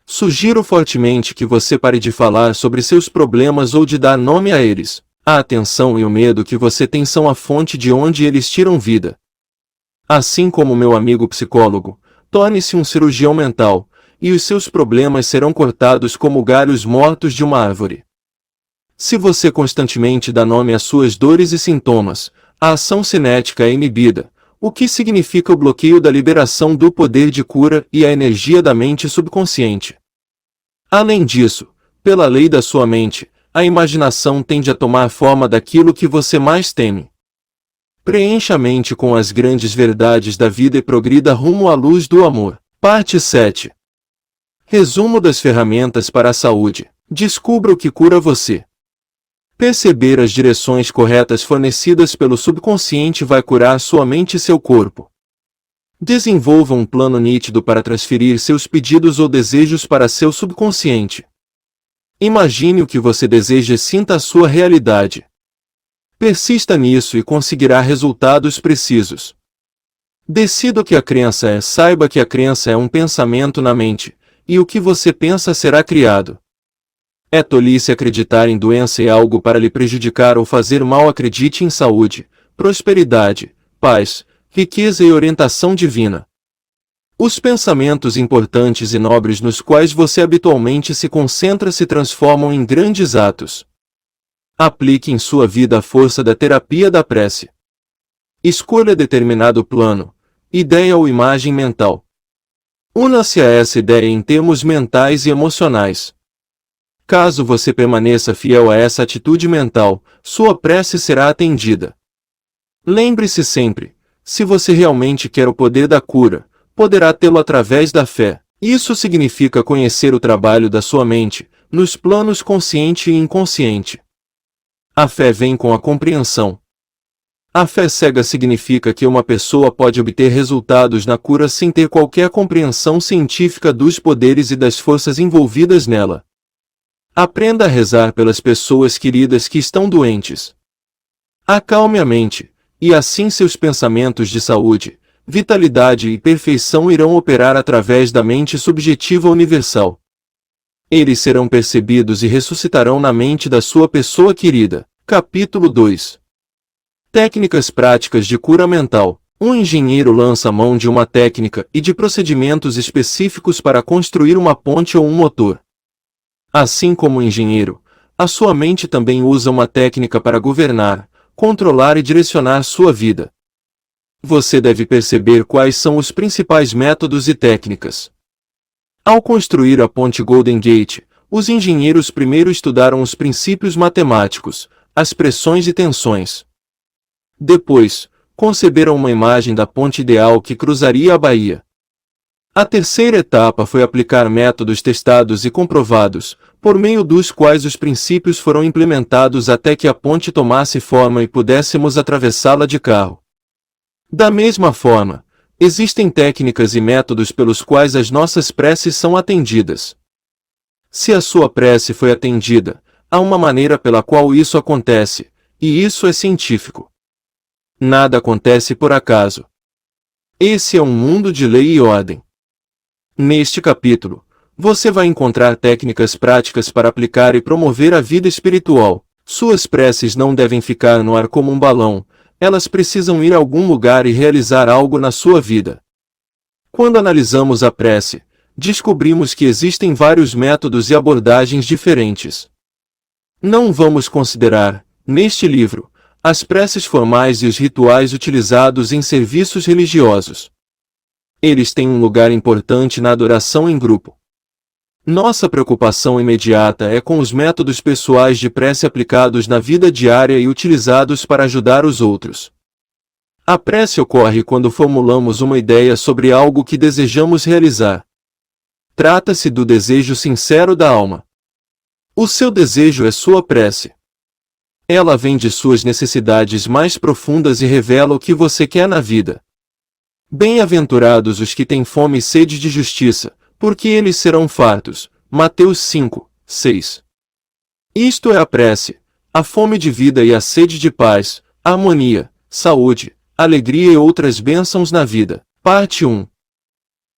Sugiro fortemente que você pare de falar sobre seus problemas ou de dar nome a eles. A atenção e o medo que você tem são a fonte de onde eles tiram vida. Assim como meu amigo psicólogo, torne-se um cirurgião mental, e os seus problemas serão cortados como galhos mortos de uma árvore. Se você constantemente dá nome às suas dores e sintomas, a ação cinética é inibida, o que significa o bloqueio da liberação do poder de cura e a energia da mente subconsciente. Além disso, pela lei da sua mente, a imaginação tende a tomar forma daquilo que você mais teme. Preencha a mente com as grandes verdades da vida e progrida rumo à luz do amor. Parte 7. Resumo das ferramentas para a saúde. Descubra o que cura você. Perceber as direções corretas fornecidas pelo subconsciente vai curar sua mente e seu corpo. Desenvolva um plano nítido para transferir seus pedidos ou desejos para seu subconsciente. Imagine o que você deseja e sinta a sua realidade. Persista nisso e conseguirá resultados precisos. Decida o que a crença é. Saiba que a crença é um pensamento na mente, e o que você pensa será criado. É tolice acreditar em doença e algo para lhe prejudicar ou fazer mal. Acredite em saúde, prosperidade, paz, riqueza e orientação divina. Os pensamentos importantes e nobres nos quais você habitualmente se concentra se transformam em grandes atos. Aplique em sua vida a força da terapia da prece. Escolha determinado plano, ideia ou imagem mental. Una-se a essa ideia em termos mentais e emocionais. Caso você permaneça fiel a essa atitude mental, sua prece será atendida. Lembre-se sempre, se você realmente quer o poder da cura, poderá tê-lo através da fé. Isso significa conhecer o trabalho da sua mente, nos planos consciente e inconsciente. A fé vem com a compreensão. A fé cega significa que uma pessoa pode obter resultados na cura sem ter qualquer compreensão científica dos poderes e das forças envolvidas nela. Aprenda a rezar pelas pessoas queridas que estão doentes. Acalme a mente, e assim seus pensamentos de saúde, vitalidade e perfeição irão operar através da mente subjetiva universal. Eles serão percebidos e ressuscitarão na mente da sua pessoa querida. Capítulo 2. Técnicas práticas de cura mental. Um engenheiro lança mão de uma técnica e de procedimentos específicos para construir uma ponte ou um motor. Assim como o engenheiro, a sua mente também usa uma técnica para governar, controlar e direcionar sua vida. Você deve perceber quais são os principais métodos e técnicas. Ao construir a ponte Golden Gate, os engenheiros primeiro estudaram os princípios matemáticos, as pressões e tensões. Depois, conceberam uma imagem da ponte ideal que cruzaria a baía. A terceira etapa foi aplicar métodos testados e comprovados, por meio dos quais os princípios foram implementados até que a ponte tomasse forma e pudéssemos atravessá-la de carro. Da mesma forma, existem técnicas e métodos pelos quais as nossas preces são atendidas. Se a sua prece foi atendida, há uma maneira pela qual isso acontece, e isso é científico. Nada acontece por acaso. Esse é um mundo de lei e ordem. Neste capítulo, você vai encontrar técnicas práticas para aplicar e promover a vida espiritual. Suas preces não devem ficar no ar como um balão, elas precisam ir a algum lugar e realizar algo na sua vida. Quando analisamos a prece, descobrimos que existem vários métodos e abordagens diferentes. Não vamos considerar, neste livro, as preces formais e os rituais utilizados em serviços religiosos. Eles têm um lugar importante na adoração em grupo. Nossa preocupação imediata é com os métodos pessoais de prece aplicados na vida diária e utilizados para ajudar os outros. A prece ocorre quando formulamos uma ideia sobre algo que desejamos realizar. Trata-se do desejo sincero da alma. O seu desejo é sua prece. Ela vem de suas necessidades mais profundas e revela o que você quer na vida. Bem-aventurados os que têm fome e sede de justiça, porque eles serão fartos. Mateus 5, 6. Isto é a prece, a fome de vida e a sede de paz, harmonia, saúde, alegria e outras bênçãos na vida. Parte 1.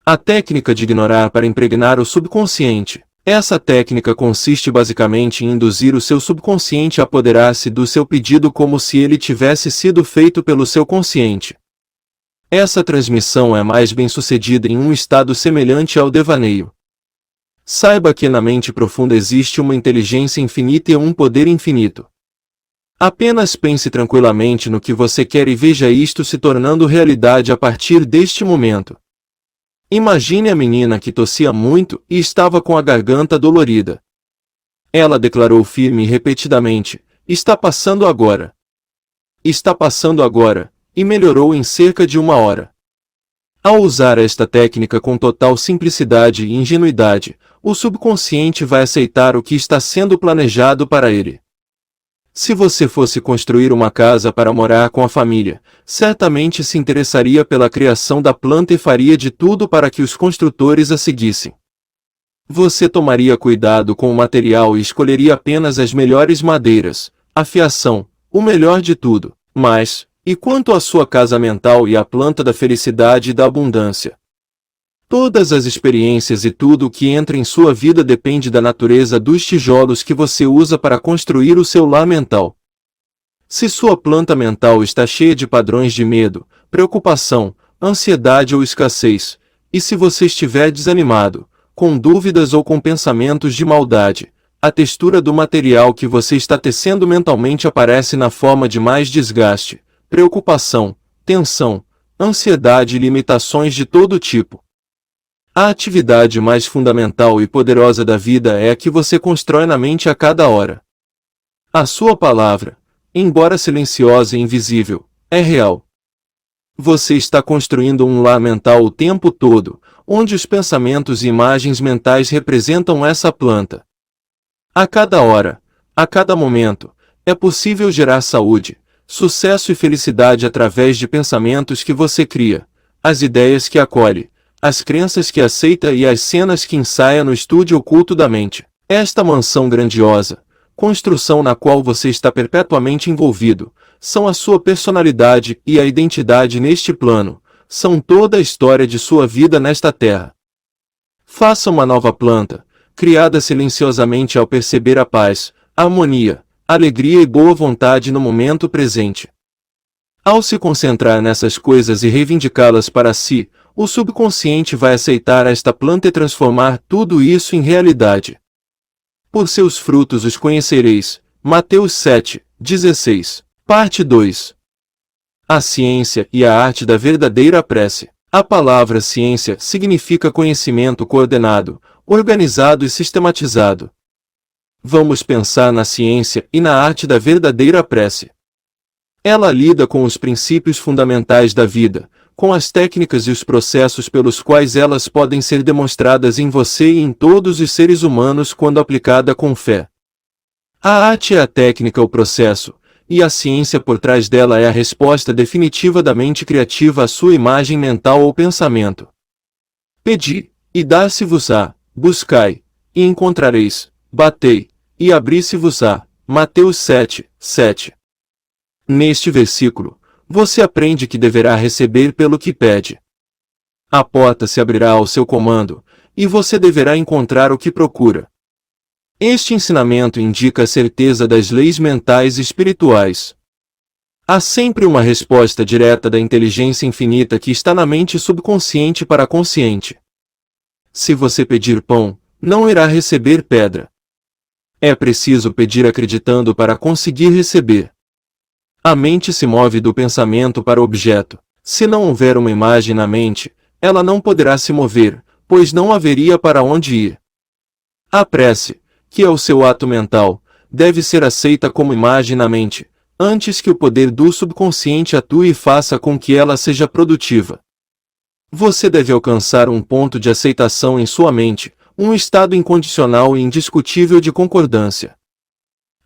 A técnica de ignorar para impregnar o subconsciente. Essa técnica consiste basicamente em induzir o seu subconsciente a apoderar-se do seu pedido como se ele tivesse sido feito pelo seu consciente. Essa transmissão é mais bem-sucedida em um estado semelhante ao devaneio. Saiba que na mente profunda existe uma inteligência infinita e um poder infinito. Apenas pense tranquilamente no que você quer e veja isto se tornando realidade a partir deste momento. Imagine a menina que tossia muito e estava com a garganta dolorida. Ela declarou firme e repetidamente: "Está passando agora. Está passando agora", e melhorou em cerca de 1 hora. Ao usar esta técnica com total simplicidade e ingenuidade, o subconsciente vai aceitar o que está sendo planejado para ele. Se você fosse construir uma casa para morar com a família, certamente se interessaria pela criação da planta e faria de tudo para que os construtores a seguissem. Você tomaria cuidado com o material e escolheria apenas as melhores madeiras, a fiação, o melhor de tudo. Mas, e quanto à sua casa mental e à planta da felicidade e da abundância? Todas as experiências e tudo o que entra em sua vida depende da natureza dos tijolos que você usa para construir o seu lar mental. Se sua planta mental está cheia de padrões de medo, preocupação, ansiedade ou escassez, e se você estiver desanimado, com dúvidas ou com pensamentos de maldade, a textura do material que você está tecendo mentalmente aparece na forma de mais desgaste, preocupação, tensão, ansiedade e limitações de todo tipo. A atividade mais fundamental e poderosa da vida é a que você constrói na mente a cada hora. A sua palavra, embora silenciosa e invisível, é real. Você está construindo um lar mental o tempo todo, onde os pensamentos e imagens mentais representam essa planta. A cada hora, a cada momento, é possível gerar saúde, sucesso e felicidade através de pensamentos que você cria, as ideias que acolhe, as crenças que aceita e as cenas que ensaia no estúdio oculto da mente. Esta mansão grandiosa, construção na qual você está perpetuamente envolvido, são a sua personalidade e a identidade neste plano, são toda a história de sua vida nesta terra. Faça uma nova planta, criada silenciosamente ao perceber a paz, a harmonia, alegria e boa vontade no momento presente. Ao se concentrar nessas coisas e reivindicá-las para si, o subconsciente vai aceitar esta planta e transformar tudo isso em realidade. Por seus frutos os conhecereis. Mateus 7, 16. Parte 2. A ciência e a arte da verdadeira prece. A palavra ciência significa conhecimento coordenado, organizado e sistematizado. Vamos pensar na ciência e na arte da verdadeira prece. Ela lida com os princípios fundamentais da vida, com as técnicas e os processos pelos quais elas podem ser demonstradas em você e em todos os seres humanos quando aplicada com fé. A arte é a técnica, o processo, e a ciência por trás dela é a resposta definitiva da mente criativa à sua imagem mental ou pensamento. Pedi, e dar-se-vos-á, buscai, e encontrareis, batei, e abri-se-vos-á. Mateus 7, 7. Neste versículo, você aprende que deverá receber pelo que pede. A porta se abrirá ao seu comando, e você deverá encontrar o que procura. Este ensinamento indica a certeza das leis mentais e espirituais. Há sempre uma resposta direta da inteligência infinita que está na mente subconsciente para a consciente. Se você pedir pão, não irá receber pedra. É preciso pedir acreditando para conseguir receber. A mente se move do pensamento para o objeto. Se não houver uma imagem na mente, ela não poderá se mover, pois não haveria para onde ir. A prece, que é o seu ato mental, deve ser aceita como imagem na mente, antes que o poder do subconsciente atue e faça com que ela seja produtiva. Você deve alcançar um ponto de aceitação em sua mente, um estado incondicional e indiscutível de concordância.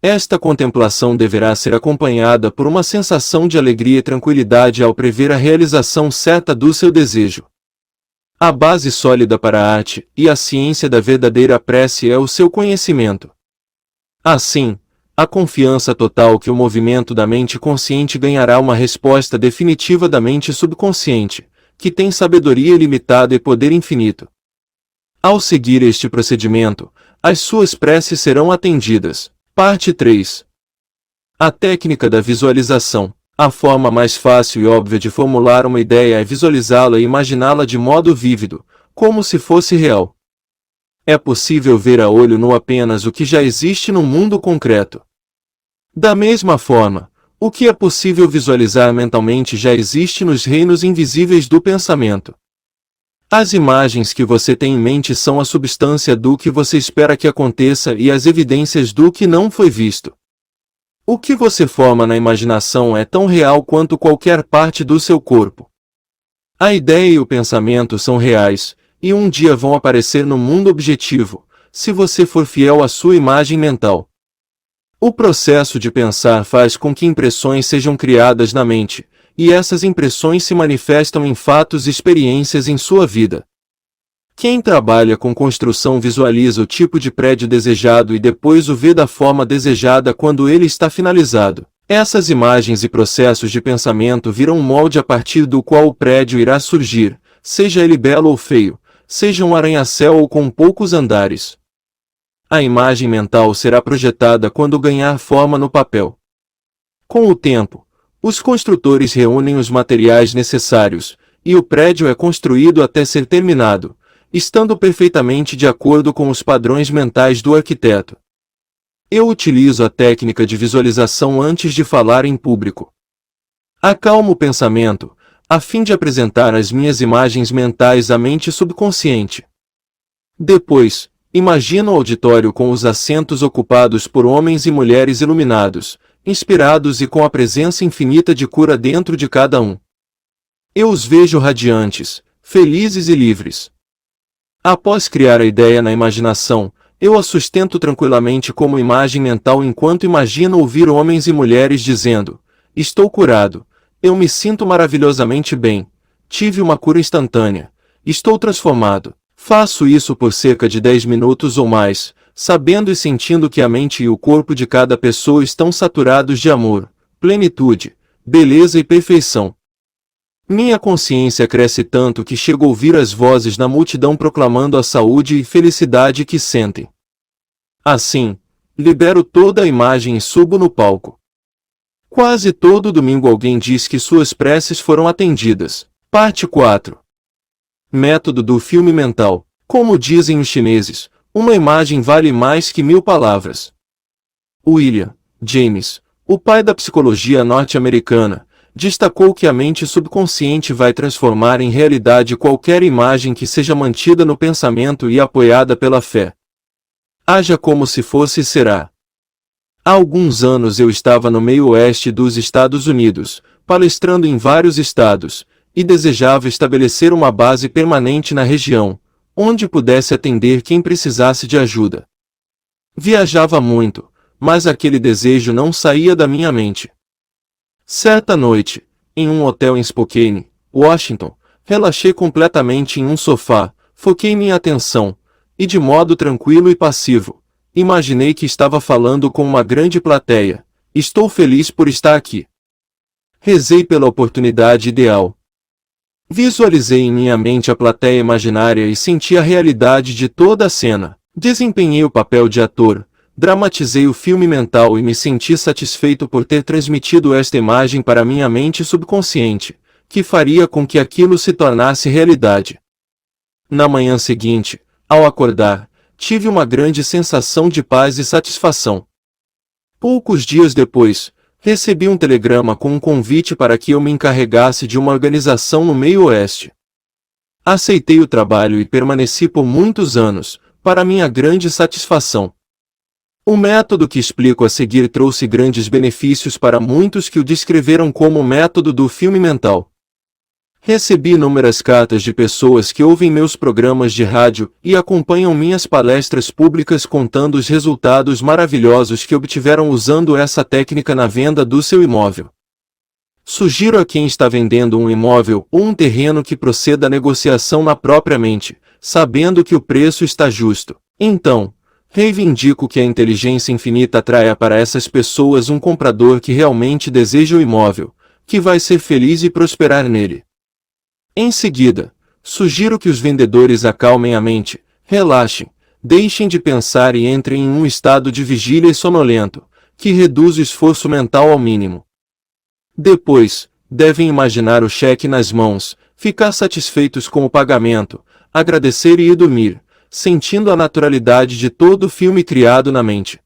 Esta contemplação deverá ser acompanhada por uma sensação de alegria e tranquilidade ao prever a realização certa do seu desejo. A base sólida para a arte e a ciência da verdadeira prece é o seu conhecimento. Assim, a confiança total que o movimento da mente consciente ganhará uma resposta definitiva da mente subconsciente, que tem sabedoria ilimitada e poder infinito. Ao seguir este procedimento, as suas preces serão atendidas. Parte 3. A técnica da visualização. A forma mais fácil e óbvia de formular uma ideia é visualizá-la e imaginá-la de modo vívido, como se fosse real. É possível ver a olho nu apenas o que já existe no mundo concreto. Da mesma forma, o que é possível visualizar mentalmente já existe nos reinos invisíveis do pensamento. As imagens que você tem em mente são a substância do que você espera que aconteça e as evidências do que não foi visto. O que você forma na imaginação é tão real quanto qualquer parte do seu corpo. A ideia e o pensamento são reais, e um dia vão aparecer no mundo objetivo, se você for fiel à sua imagem mental. O processo de pensar faz com que impressões sejam criadas na mente, e essas impressões se manifestam em fatos e experiências em sua vida. Quem trabalha com construção visualiza o tipo de prédio desejado e depois o vê da forma desejada quando ele está finalizado. Essas imagens e processos de pensamento viram um molde a partir do qual o prédio irá surgir, seja ele belo ou feio, seja um arranha-céu ou com poucos andares. A imagem mental será projetada quando ganhar forma no papel. Com o tempo, os construtores reúnem os materiais necessários, e o prédio é construído até ser terminado, estando perfeitamente de acordo com os padrões mentais do arquiteto. Eu utilizo a técnica de visualização antes de falar em público. Acalmo o pensamento, a fim de apresentar as minhas imagens mentais à mente subconsciente. Depois, imagino o auditório com os assentos ocupados por homens e mulheres iluminados, inspirados e com a presença infinita de cura dentro de cada um. Eu os vejo radiantes, felizes e livres. Após criar a ideia na imaginação, eu a sustento tranquilamente como imagem mental enquanto imagino ouvir homens e mulheres dizendo: estou curado, eu me sinto maravilhosamente bem, tive uma cura instantânea, estou transformado. Faço isso por cerca de 10 minutos ou mais, sabendo e sentindo que a mente e o corpo de cada pessoa estão saturados de amor, plenitude, beleza e perfeição. Minha consciência cresce tanto que chego a ouvir as vozes da multidão proclamando a saúde e felicidade que sentem. Assim, libero toda a imagem e subo no palco. Quase todo domingo alguém diz que suas preces foram atendidas. Parte 4. Método do filme mental. Como dizem os chineses, uma imagem vale mais que 1000 palavras. William James, o pai da psicologia norte-americana, destacou que a mente subconsciente vai transformar em realidade qualquer imagem que seja mantida no pensamento e apoiada pela fé. Haja como se fosse e será. Há alguns anos eu estava no meio oeste dos Estados Unidos, palestrando em vários estados, e desejava estabelecer uma base permanente na região, onde pudesse atender quem precisasse de ajuda. Viajava muito, mas aquele desejo não saía da minha mente. Certa noite, em um hotel em Spokane, Washington, relaxei completamente em um sofá, foquei minha atenção, e de modo tranquilo e passivo, imaginei que estava falando com uma grande plateia. Estou feliz por estar aqui. Rezei pela oportunidade ideal. Visualizei em minha mente a plateia imaginária e senti a realidade de toda a cena. Desempenhei o papel de ator, dramatizei o filme mental e me senti satisfeito por ter transmitido esta imagem para minha mente subconsciente, que faria com que aquilo se tornasse realidade. Na manhã seguinte, ao acordar, tive uma grande sensação de paz e satisfação. Poucos dias depois, recebi um telegrama com um convite para que eu me encarregasse de uma organização no meio oeste. Aceitei o trabalho e permaneci por muitos anos, para minha grande satisfação. O método que explico a seguir trouxe grandes benefícios para muitos que o descreveram como o método do filme mental. Recebi inúmeras cartas de pessoas que ouvem meus programas de rádio e acompanham minhas palestras públicas contando os resultados maravilhosos que obtiveram usando essa técnica na venda do seu imóvel. Sugiro a quem está vendendo um imóvel ou um terreno que proceda à negociação na própria mente, sabendo que o preço está justo. Então, reivindico que a inteligência infinita atraia para essas pessoas um comprador que realmente deseja o imóvel, que vai ser feliz e prosperar nele. Em seguida, sugiro que os vendedores acalmem a mente, relaxem, deixem de pensar e entrem em um estado de vigília e sonolento, que reduz o esforço mental ao mínimo. Depois, devem imaginar o cheque nas mãos, ficar satisfeitos com o pagamento, agradecer e ir dormir, sentindo a naturalidade de todo o filme criado na mente.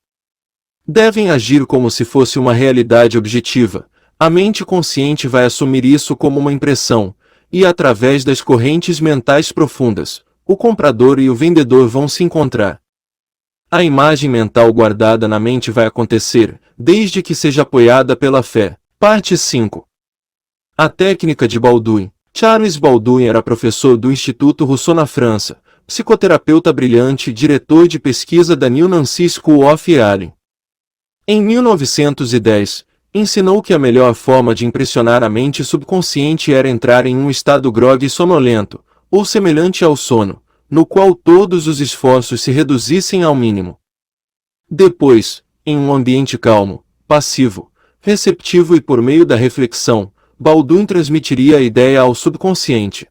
Devem agir como se fosse uma realidade objetiva. A mente consciente vai assumir isso como uma impressão, e através das correntes mentais profundas, o comprador e o vendedor vão se encontrar. A imagem mental guardada na mente vai acontecer, desde que seja apoiada pela fé. Parte 5. A técnica de Baldwin. Charles Baldwin era professor do Instituto Rousseau na França, psicoterapeuta brilhante e diretor de pesquisa da New Nancy School of Healing. Em 1910, ensinou que a melhor forma de impressionar a mente subconsciente era entrar em um estado grogue e sonolento, ou semelhante ao sono, no qual todos os esforços se reduzissem ao mínimo. Depois, em um ambiente calmo, passivo, receptivo e por meio da reflexão, Baldwin transmitiria a ideia ao subconsciente.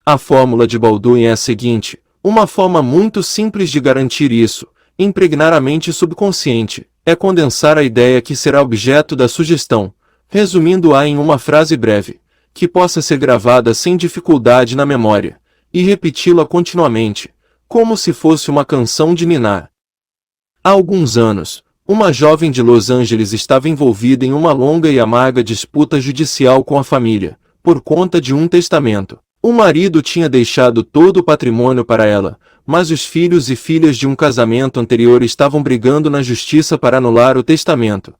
A fórmula de Baldwin é a seguinte: uma forma muito simples de garantir isso, impregnar a mente subconsciente, é condensar a ideia que será objeto da sugestão, resumindo-a em uma frase breve, que possa ser gravada sem dificuldade na memória, e repeti-la continuamente, como se fosse uma canção de ninar. Há alguns anos, uma jovem de Los Angeles estava envolvida em uma longa e amarga disputa judicial com a família, por conta de um testamento. O marido tinha deixado todo o patrimônio para ela, mas os filhos e filhas de um casamento anterior estavam brigando na justiça para anular o testamento.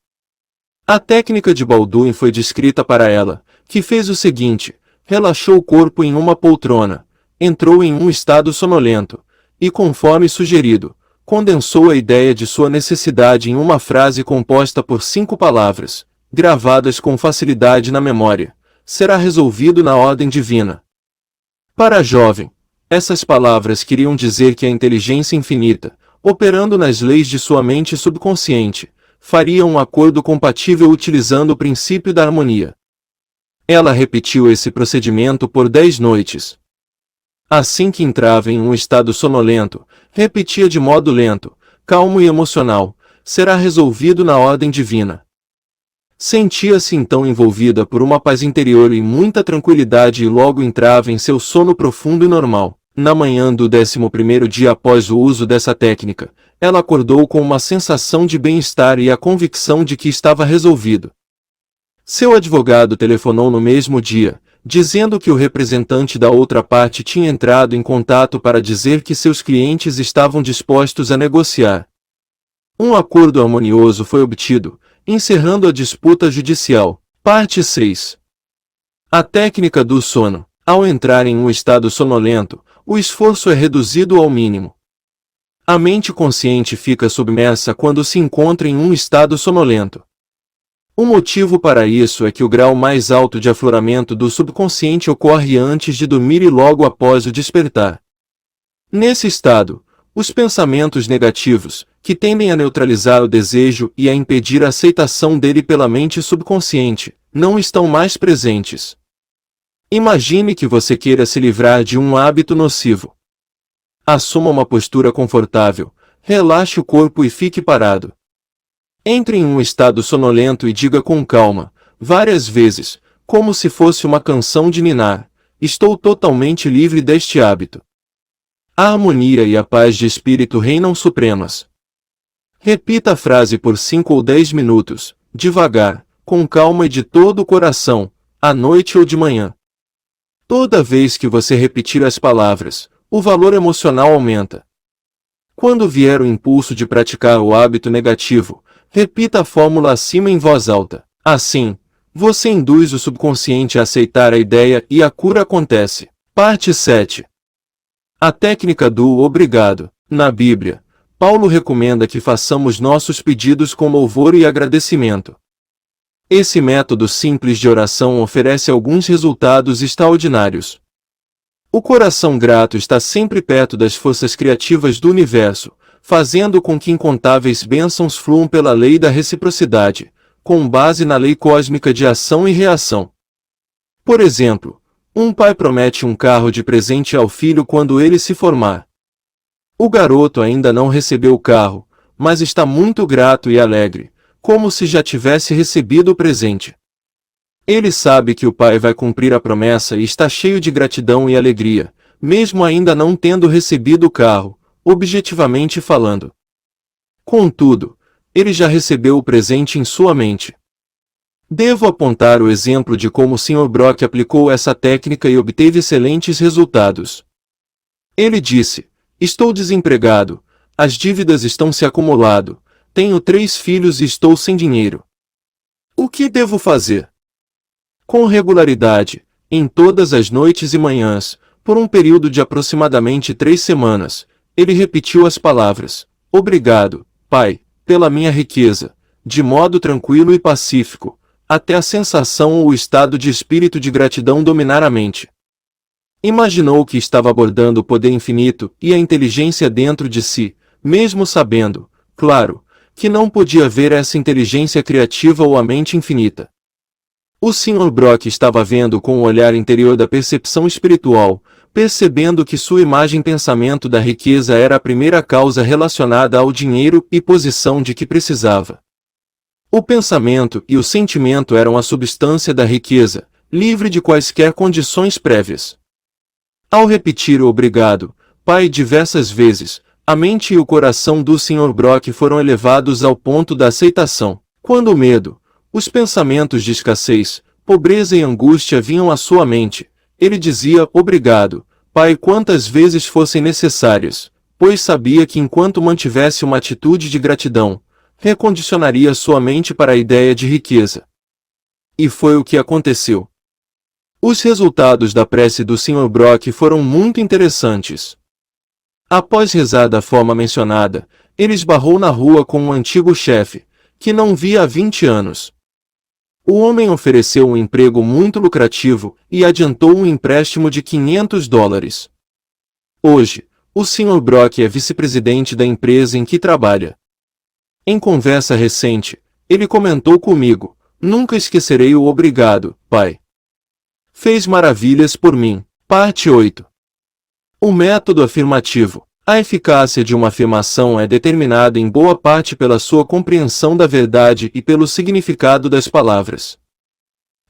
A técnica de Baldwin foi descrita para ela, que fez o seguinte: relaxou o corpo em uma poltrona, entrou em um estado sonolento, e conforme sugerido, condensou a ideia de sua necessidade em uma frase composta por 5 palavras, gravadas com facilidade na memória: será resolvido na ordem divina. Para a jovem, essas palavras queriam dizer que a inteligência infinita, operando nas leis de sua mente subconsciente, faria um acordo compatível utilizando o princípio da harmonia. Ela repetiu esse procedimento por 10 noites. Assim que entrava em um estado sonolento, repetia de modo lento, calmo e emocional: será resolvido na ordem divina. Sentia-se então envolvida por uma paz interior e muita tranquilidade e logo entrava em seu sono profundo e normal. Na manhã do 11º dia após o uso dessa técnica, ela acordou com uma sensação de bem-estar e a convicção de que estava resolvido. Seu advogado telefonou no mesmo dia, dizendo que o representante da outra parte tinha entrado em contato para dizer que seus clientes estavam dispostos a negociar. Um acordo harmonioso foi obtido, encerrando a disputa judicial. Parte 6. A técnica do sono. Ao entrar em um estado sonolento, o esforço é reduzido ao mínimo. A mente consciente fica submersa quando se encontra em um estado sonolento. O motivo para isso é que o grau mais alto de afloramento do subconsciente ocorre antes de dormir e logo após o despertar. Nesse estado, os pensamentos negativos, que tendem a neutralizar o desejo e a impedir a aceitação dele pela mente subconsciente, não estão mais presentes. Imagine que você queira se livrar de um hábito nocivo. Assuma uma postura confortável, relaxe o corpo e fique parado. Entre em um estado sonolento e diga com calma, várias vezes, como se fosse uma canção de ninar: estou totalmente livre deste hábito. A harmonia e a paz de espírito reinam supremas. Repita a frase por 5 ou 10 minutos, devagar, com calma e de todo o coração, à noite ou de manhã. Toda vez que você repetir as palavras, o valor emocional aumenta. Quando vier o impulso de praticar o hábito negativo, repita a fórmula acima em voz alta. Assim, você induz o subconsciente a aceitar a ideia e a cura acontece. Parte 7. A técnica do obrigado. Na Bíblia, Paulo recomenda que façamos nossos pedidos com louvor e agradecimento. Esse método simples de oração oferece alguns resultados extraordinários. O coração grato está sempre perto das forças criativas do universo, fazendo com que incontáveis bênçãos fluam pela lei da reciprocidade, com base na lei cósmica de ação e reação. Por exemplo, um pai promete um carro de presente ao filho quando ele se formar. O garoto ainda não recebeu o carro, mas está muito grato e alegre, como se já tivesse recebido o presente. Ele sabe que o pai vai cumprir a promessa e está cheio de gratidão e alegria, mesmo ainda não tendo recebido o carro, objetivamente falando. Contudo, ele já recebeu o presente em sua mente. Devo apontar o exemplo de como o Sr. Brock aplicou essa técnica e obteve excelentes resultados. Ele disse: "Estou desempregado, as dívidas estão se acumulando, tenho 3 filhos e estou sem dinheiro. O que devo fazer?" Com regularidade, em todas as noites e manhãs, por um período de aproximadamente 3 semanas, ele repetiu as palavras: "Obrigado, Pai, pela minha riqueza", de modo tranquilo e pacífico, até a sensação ou o estado de espírito de gratidão dominar a mente. Imaginou que estava abordando o poder infinito e a inteligência dentro de si, mesmo sabendo, claro, que não podia ver essa inteligência criativa ou a mente infinita. O Sr. Brock estava vendo com o olhar interior da percepção espiritual, percebendo que sua imagem-pensamento da riqueza era a primeira causa relacionada ao dinheiro e posição de que precisava. O pensamento e o sentimento eram a substância da riqueza, livre de quaisquer condições prévias. Ao repetir o obrigado, Pai diversas vezes, a mente e o coração do Sr. Brock foram elevados ao ponto da aceitação. Quando o medo, os pensamentos de escassez, pobreza e angústia vinham à sua mente, ele dizia: "Obrigado, Pai", quantas vezes fossem necessárias, pois sabia que enquanto mantivesse uma atitude de gratidão, recondicionaria sua mente para a ideia de riqueza. E foi o que aconteceu. Os resultados da prece do Sr. Brock foram muito interessantes. Após rezar da forma mencionada, ele esbarrou na rua com um antigo chefe, que não via há 20 anos. O homem ofereceu um emprego muito lucrativo e adiantou um empréstimo de $500. Hoje, o Sr. Brock é vice-presidente da empresa em que trabalha. Em conversa recente, ele comentou comigo: "Nunca esquecerei o obrigado, Pai. Fez maravilhas por mim." Parte 8. O método afirmativo. A eficácia de uma afirmação é determinada em boa parte pela sua compreensão da verdade e pelo significado das palavras.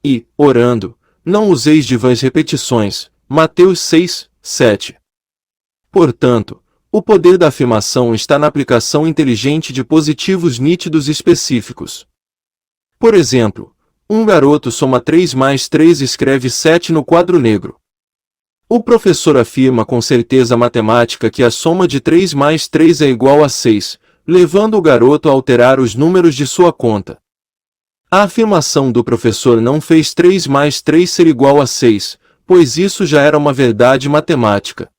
E, orando, não useis de vãs repetições. Mateus 6, 7. Portanto, o poder da afirmação está na aplicação inteligente de positivos nítidos e específicos. Por exemplo, um garoto soma 3 mais 3 e escreve 7 no quadro negro. O professor afirma com certeza matemática que a soma de 3 mais 3 é igual a 6, levando o garoto a alterar os números de sua conta. A afirmação do professor não fez 3 mais 3 ser igual a 6, pois isso já era uma verdade matemática.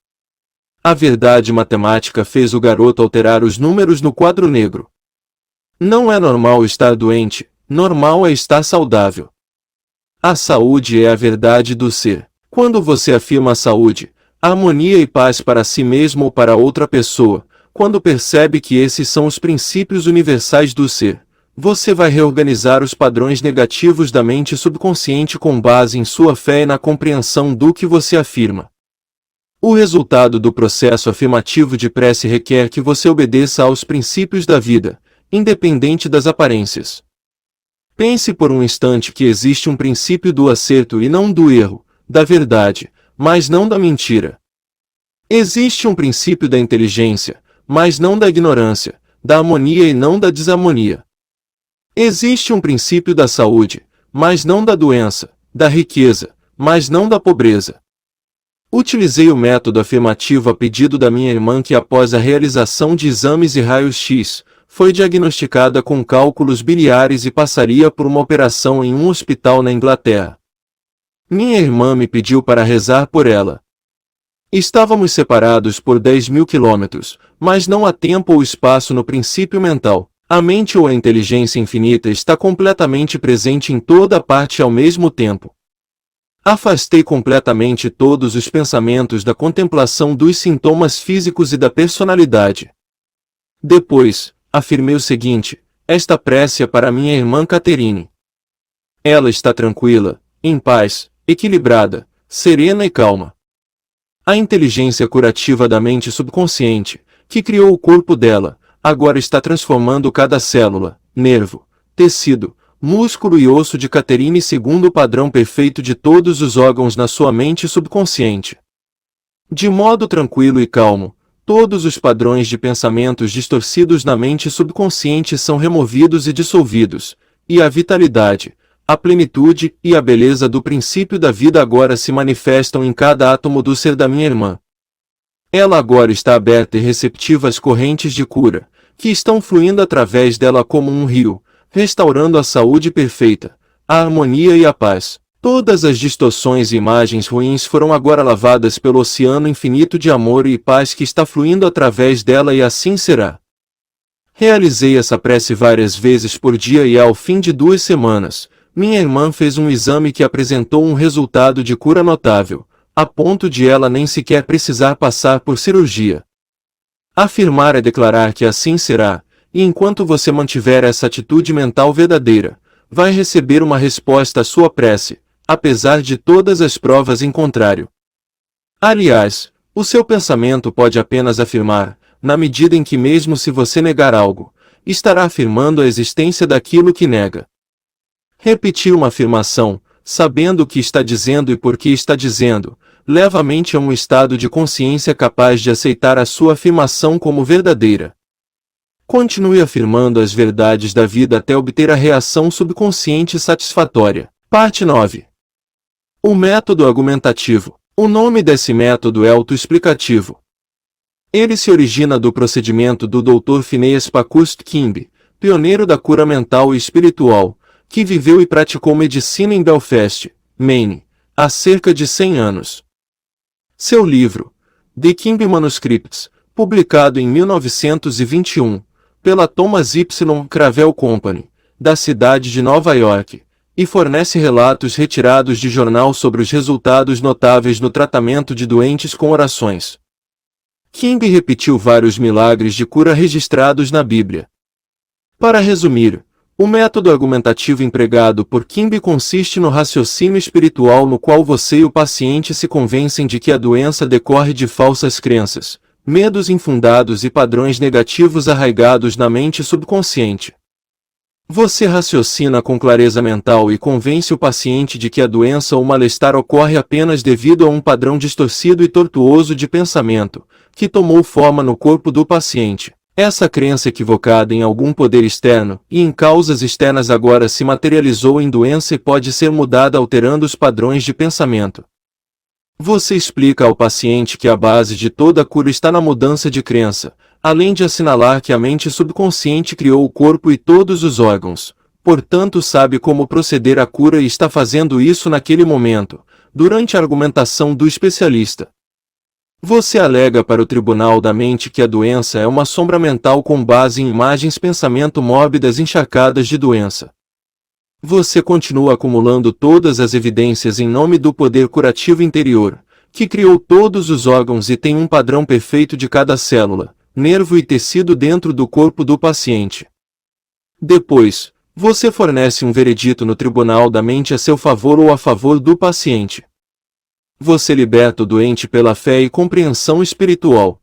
A verdade matemática fez o garoto alterar os números no quadro negro. Não é normal estar doente, normal é estar saudável. A saúde é a verdade do ser. Quando você afirma a saúde, harmonia e paz para si mesmo ou para outra pessoa, quando percebe que esses são os princípios universais do ser, você vai reorganizar os padrões negativos da mente subconsciente com base em sua fé e na compreensão do que você afirma. O resultado do processo afirmativo de prece requer que você obedeça aos princípios da vida, independente das aparências. Pense por um instante que existe um princípio do acerto e não do erro, da verdade, mas não da mentira. Existe um princípio da inteligência, mas não da ignorância, da harmonia e não da desarmonia. Existe um princípio da saúde, mas não da doença, da riqueza, mas não da pobreza. Utilizei o método afirmativo a pedido da minha irmã que após a realização de exames e raios-x, foi diagnosticada com cálculos biliares e passaria por uma operação em um hospital na Inglaterra. Minha irmã me pediu para rezar por ela. Estávamos separados por 10.000 quilômetros, mas não há tempo ou espaço no princípio mental. A mente ou a inteligência infinita está completamente presente em toda parte ao mesmo tempo. Afastei completamente todos os pensamentos da contemplação dos sintomas físicos e da personalidade. Depois, afirmei o seguinte: esta prece é para minha irmã Catherine. Ela está tranquila, em paz, equilibrada, serena e calma. A inteligência curativa da mente subconsciente, que criou o corpo dela, agora está transformando cada célula, nervo, tecido, músculo e osso de Catherine segundo o padrão perfeito de todos os órgãos na sua mente subconsciente. De modo tranquilo e calmo, todos os padrões de pensamentos distorcidos na mente subconsciente são removidos e dissolvidos, e a vitalidade, a plenitude e a beleza do princípio da vida agora se manifestam em cada átomo do ser da minha irmã. Ela agora está aberta e receptiva às correntes de cura, que estão fluindo através dela como um rio, restaurando a saúde perfeita, a harmonia e a paz. Todas as distorções e imagens ruins foram agora lavadas pelo oceano infinito de amor e paz que está fluindo através dela e assim será. Realizei essa prece várias vezes por dia e ao fim de 2 semanas, minha irmã fez um exame que apresentou um resultado de cura notável, a ponto de ela nem sequer precisar passar por cirurgia. Afirmar é declarar que assim será, e enquanto você mantiver essa atitude mental verdadeira, vai receber uma resposta à sua prece, apesar de todas as provas em contrário. Aliás, o seu pensamento pode apenas afirmar, na medida em que mesmo se você negar algo, estará afirmando a existência daquilo que nega. Repetir uma afirmação, sabendo o que está dizendo e por que está dizendo, leva a mente a um estado de consciência capaz de aceitar a sua afirmação como verdadeira. Continue afirmando as verdades da vida até obter a reação subconsciente satisfatória. Parte 9. O método argumentativo. O nome desse método é autoexplicativo. Ele se origina do procedimento do Dr. Phineas Pankhurst Kimby, pioneiro da cura mental e espiritual, que viveu e praticou medicina em Belfast, Maine, há cerca de 100 anos. Seu livro, The Kimby Manuscripts, publicado em 1921, pela Thomas Y. Cravell Company, da cidade de Nova York, e fornece relatos retirados de jornal sobre os resultados notáveis no tratamento de doentes com orações. Kimby repetiu vários milagres de cura registrados na Bíblia. Para resumir, o método argumentativo empregado por Kimby consiste no raciocínio espiritual no qual você e o paciente se convencem de que a doença decorre de falsas crenças, medos infundados e padrões negativos arraigados na mente subconsciente. Você raciocina com clareza mental e convence o paciente de que a doença ou mal-estar ocorre apenas devido a um padrão distorcido e tortuoso de pensamento, que tomou forma no corpo do paciente. Essa crença equivocada em algum poder externo e em causas externas agora se materializou em doença e pode ser mudada alterando os padrões de pensamento. Você explica ao paciente que a base de toda cura está na mudança de crença, além de assinalar que a mente subconsciente criou o corpo e todos os órgãos, portanto sabe como proceder à cura e está fazendo isso naquele momento, durante a argumentação do especialista. Você alega para o tribunal da mente que a doença é uma sombra mental com base em imagens pensamento mórbidas encharcadas de doença. Você continua acumulando todas as evidências em nome do poder curativo interior, que criou todos os órgãos e tem um padrão perfeito de cada célula, nervo e tecido dentro do corpo do paciente. Depois, você fornece um veredito no tribunal da mente a seu favor ou a favor do paciente. Você liberta o doente pela fé e compreensão espiritual.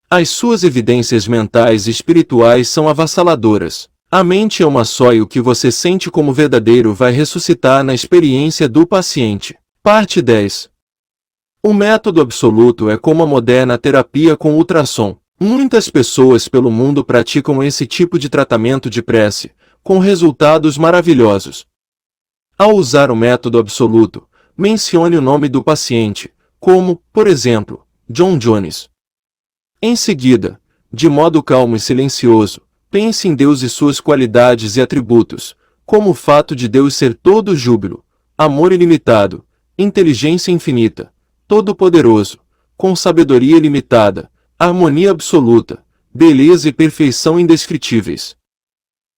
As suas evidências mentais e espirituais são avassaladoras. A mente é uma só e o que você sente como verdadeiro vai ressuscitar na experiência do paciente. Parte 10. O método absoluto é como a moderna terapia com ultrassom. Muitas pessoas pelo mundo praticam esse tipo de tratamento de prece, com resultados maravilhosos. Ao usar o método absoluto, mencione o nome do paciente, como, por exemplo, John Jones. Em seguida, de modo calmo e silencioso, pense em Deus e suas qualidades e atributos, como o fato de Deus ser todo júbilo, amor ilimitado, inteligência infinita, todo-poderoso, com sabedoria ilimitada, harmonia absoluta, beleza e perfeição indescritíveis.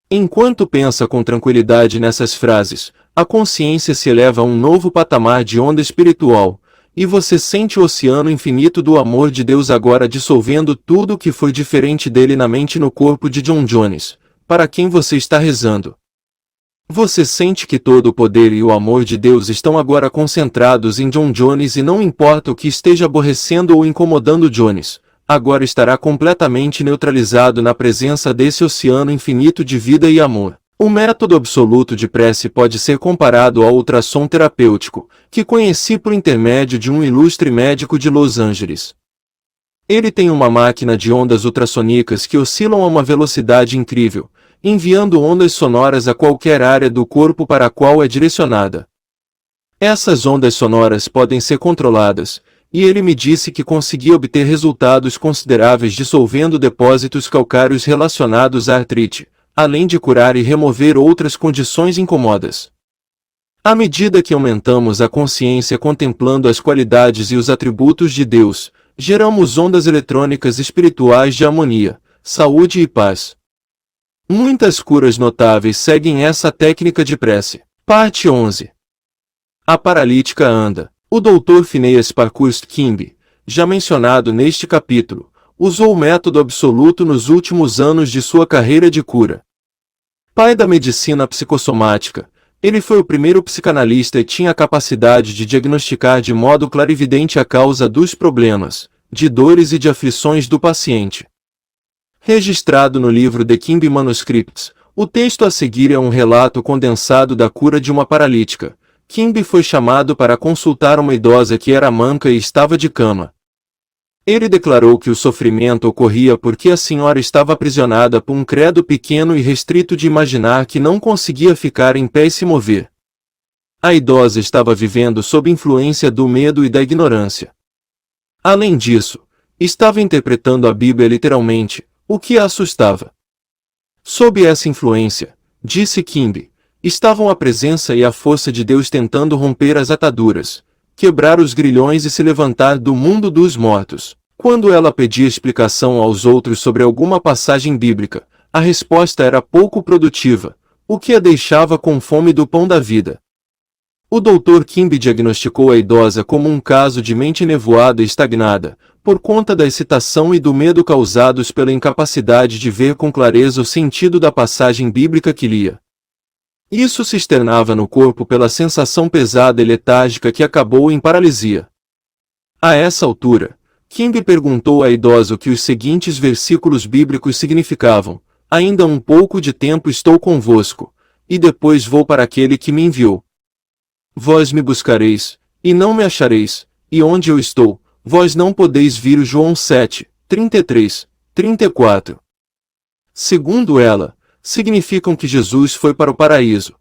Enquanto pensa com tranquilidade nessas frases, a consciência se eleva a um novo patamar de onda espiritual, e você sente o oceano infinito do amor de Deus agora dissolvendo tudo o que foi diferente dele na mente e no corpo de John Jones, para quem você está rezando. Você sente que todo o poder e o amor de Deus estão agora concentrados em John Jones e não importa o que esteja aborrecendo ou incomodando Jones, agora estará completamente neutralizado na presença desse oceano infinito de vida e amor. O método absoluto de prece pode ser comparado ao ultrassom terapêutico, que conheci por intermédio de um ilustre médico de Los Angeles. Ele tem uma máquina de ondas ultrassônicas que oscilam a uma velocidade incrível, enviando ondas sonoras a qualquer área do corpo para a qual é direcionada. Essas ondas sonoras podem ser controladas, e ele me disse que conseguia obter resultados consideráveis dissolvendo depósitos calcáreos relacionados à artrite, além de curar e remover outras condições incomodas. À medida que aumentamos a consciência contemplando as qualidades e os atributos de Deus, geramos ondas eletrônicas espirituais de harmonia, saúde e paz. Muitas curas notáveis seguem essa técnica de prece. Parte 11. A paralítica anda. O Dr. Phineas Parkhurst Kimby, já mencionado neste capítulo, usou o método absoluto nos últimos anos de sua carreira de cura. Pai da medicina psicossomática, ele foi o primeiro psicanalista e tinha a capacidade de diagnosticar de modo clarividente a causa dos problemas, de dores e de aflições do paciente. Registrado no livro The Kimby Manuscripts, o texto a seguir é um relato condensado da cura de uma paralítica. Kimby foi chamado para consultar uma idosa que era manca e estava de cama. Ele declarou que o sofrimento ocorria porque a senhora estava aprisionada por um credo pequeno e restrito de imaginar que não conseguia ficar em pé e se mover. A idosa estava vivendo sob influência do medo e da ignorância. Além disso, estava interpretando a Bíblia literalmente, o que a assustava. Sob essa influência, disse Kimby, estavam a presença e a força de Deus tentando romper as ataduras, quebrar os grilhões e se levantar do mundo dos mortos. Quando ela pedia explicação aos outros sobre alguma passagem bíblica, a resposta era pouco produtiva, o que a deixava com fome do pão da vida. O Dr. Kimby diagnosticou a idosa como um caso de mente nevoada e estagnada, por conta da excitação e do medo causados pela incapacidade de ver com clareza o sentido da passagem bíblica que lia. Isso se externava no corpo pela sensação pesada e letárgica que acabou em paralisia. A essa altura, Kimby perguntou à idosa o que os seguintes versículos bíblicos significavam: ainda um pouco de tempo estou convosco, e depois vou para aquele que me enviou. Vós me buscareis, e não me achareis, e onde eu estou, vós não podeis vir. João 7, 33, 34. Segundo ela, significam que Jesus foi para o paraíso.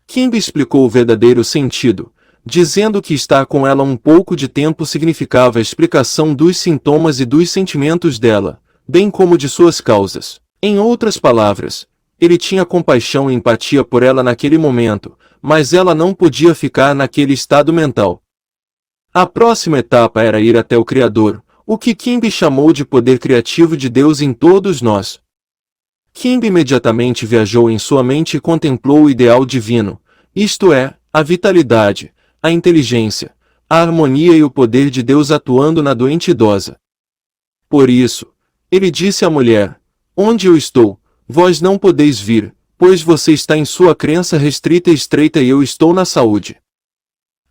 Kimby explicou o verdadeiro sentido, dizendo que estar com ela um pouco de tempo significava a explicação dos sintomas e dos sentimentos dela, bem como de suas causas. Em outras palavras, ele tinha compaixão e empatia por ela naquele momento, mas ela não podia ficar naquele estado mental. A próxima etapa era ir até o Criador, o que Kimby chamou de poder criativo de Deus em todos nós. Kimby imediatamente viajou em sua mente e contemplou o ideal divino, isto é, a vitalidade, a inteligência, a harmonia e o poder de Deus atuando na doente idosa. Por isso, ele disse à mulher: onde eu estou, vós não podeis vir, pois você está em sua crença restrita e estreita e eu estou na saúde.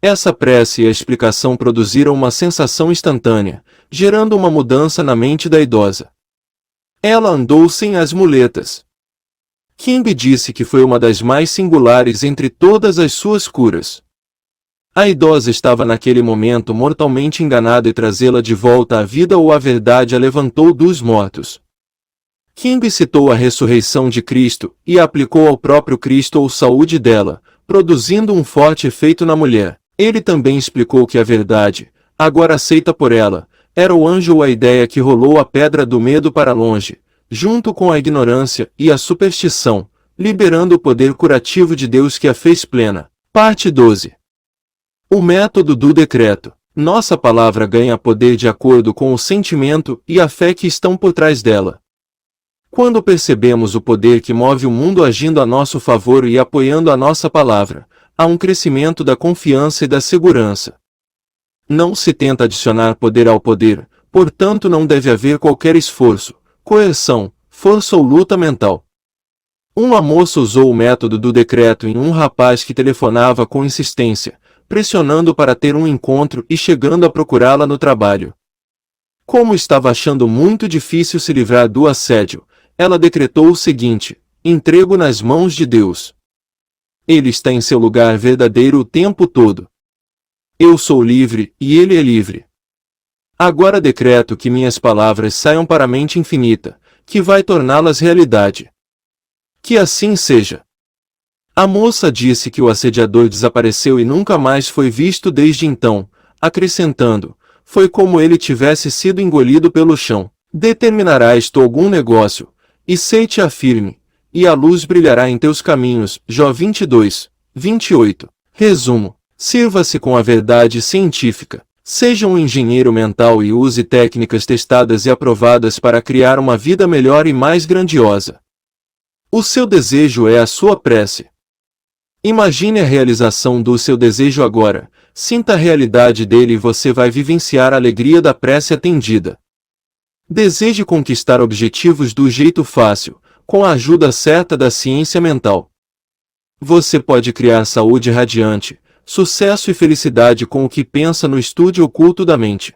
Essa prece e a explicação produziram uma sensação instantânea, gerando uma mudança na mente da idosa. Ela andou sem as muletas. Kimby disse que foi uma das mais singulares entre todas as suas curas. A idosa estava naquele momento mortalmente enganada e trazê-la de volta à vida ou à verdade a levantou dos mortos. Kimby citou a ressurreição de Cristo e a aplicou ao próprio Cristo ou saúde dela, produzindo um forte efeito na mulher. Ele também explicou que a verdade, agora aceita por ela, era o anjo ou a ideia que rolou a pedra do medo para longe, junto com a ignorância e a superstição, liberando o poder curativo de Deus que a fez plena. Parte 12. O método do decreto. Nossa palavra ganha poder de acordo com o sentimento e a fé que estão por trás dela. Quando percebemos o poder que move o mundo agindo a nosso favor e apoiando a nossa palavra, há um crescimento da confiança e da segurança. Não se tenta adicionar poder ao poder, portanto não deve haver qualquer esforço, coerção, força ou luta mental. Uma moça usou o método do decreto em um rapaz que telefonava com insistência, pressionando para ter um encontro e chegando a procurá-la no trabalho. Como estava achando muito difícil se livrar do assédio, ela decretou o seguinte: entrego nas mãos de Deus. Ele está em seu lugar verdadeiro o tempo todo. Eu sou livre, e ele é livre. Agora decreto que minhas palavras saiam para a mente infinita, que vai torná-las realidade. Que assim seja. A moça disse que o assediador desapareceu e nunca mais foi visto desde então, acrescentando: foi como ele tivesse sido engolido pelo chão. Determinarás tu algum negócio, e sei-te afirme, e a luz brilhará em teus caminhos. Jó 22, 28. Resumo: sirva-se com a verdade científica, seja um engenheiro mental e use técnicas testadas e aprovadas para criar uma vida melhor e mais grandiosa. O seu desejo é a sua prece. Imagine a realização do seu desejo agora, sinta a realidade dele e você vai vivenciar a alegria da prece atendida. Deseje conquistar objetivos do jeito fácil, com a ajuda certa da ciência mental. Você pode criar saúde radiante, sucesso e felicidade com o que pensa no estúdio oculto da mente.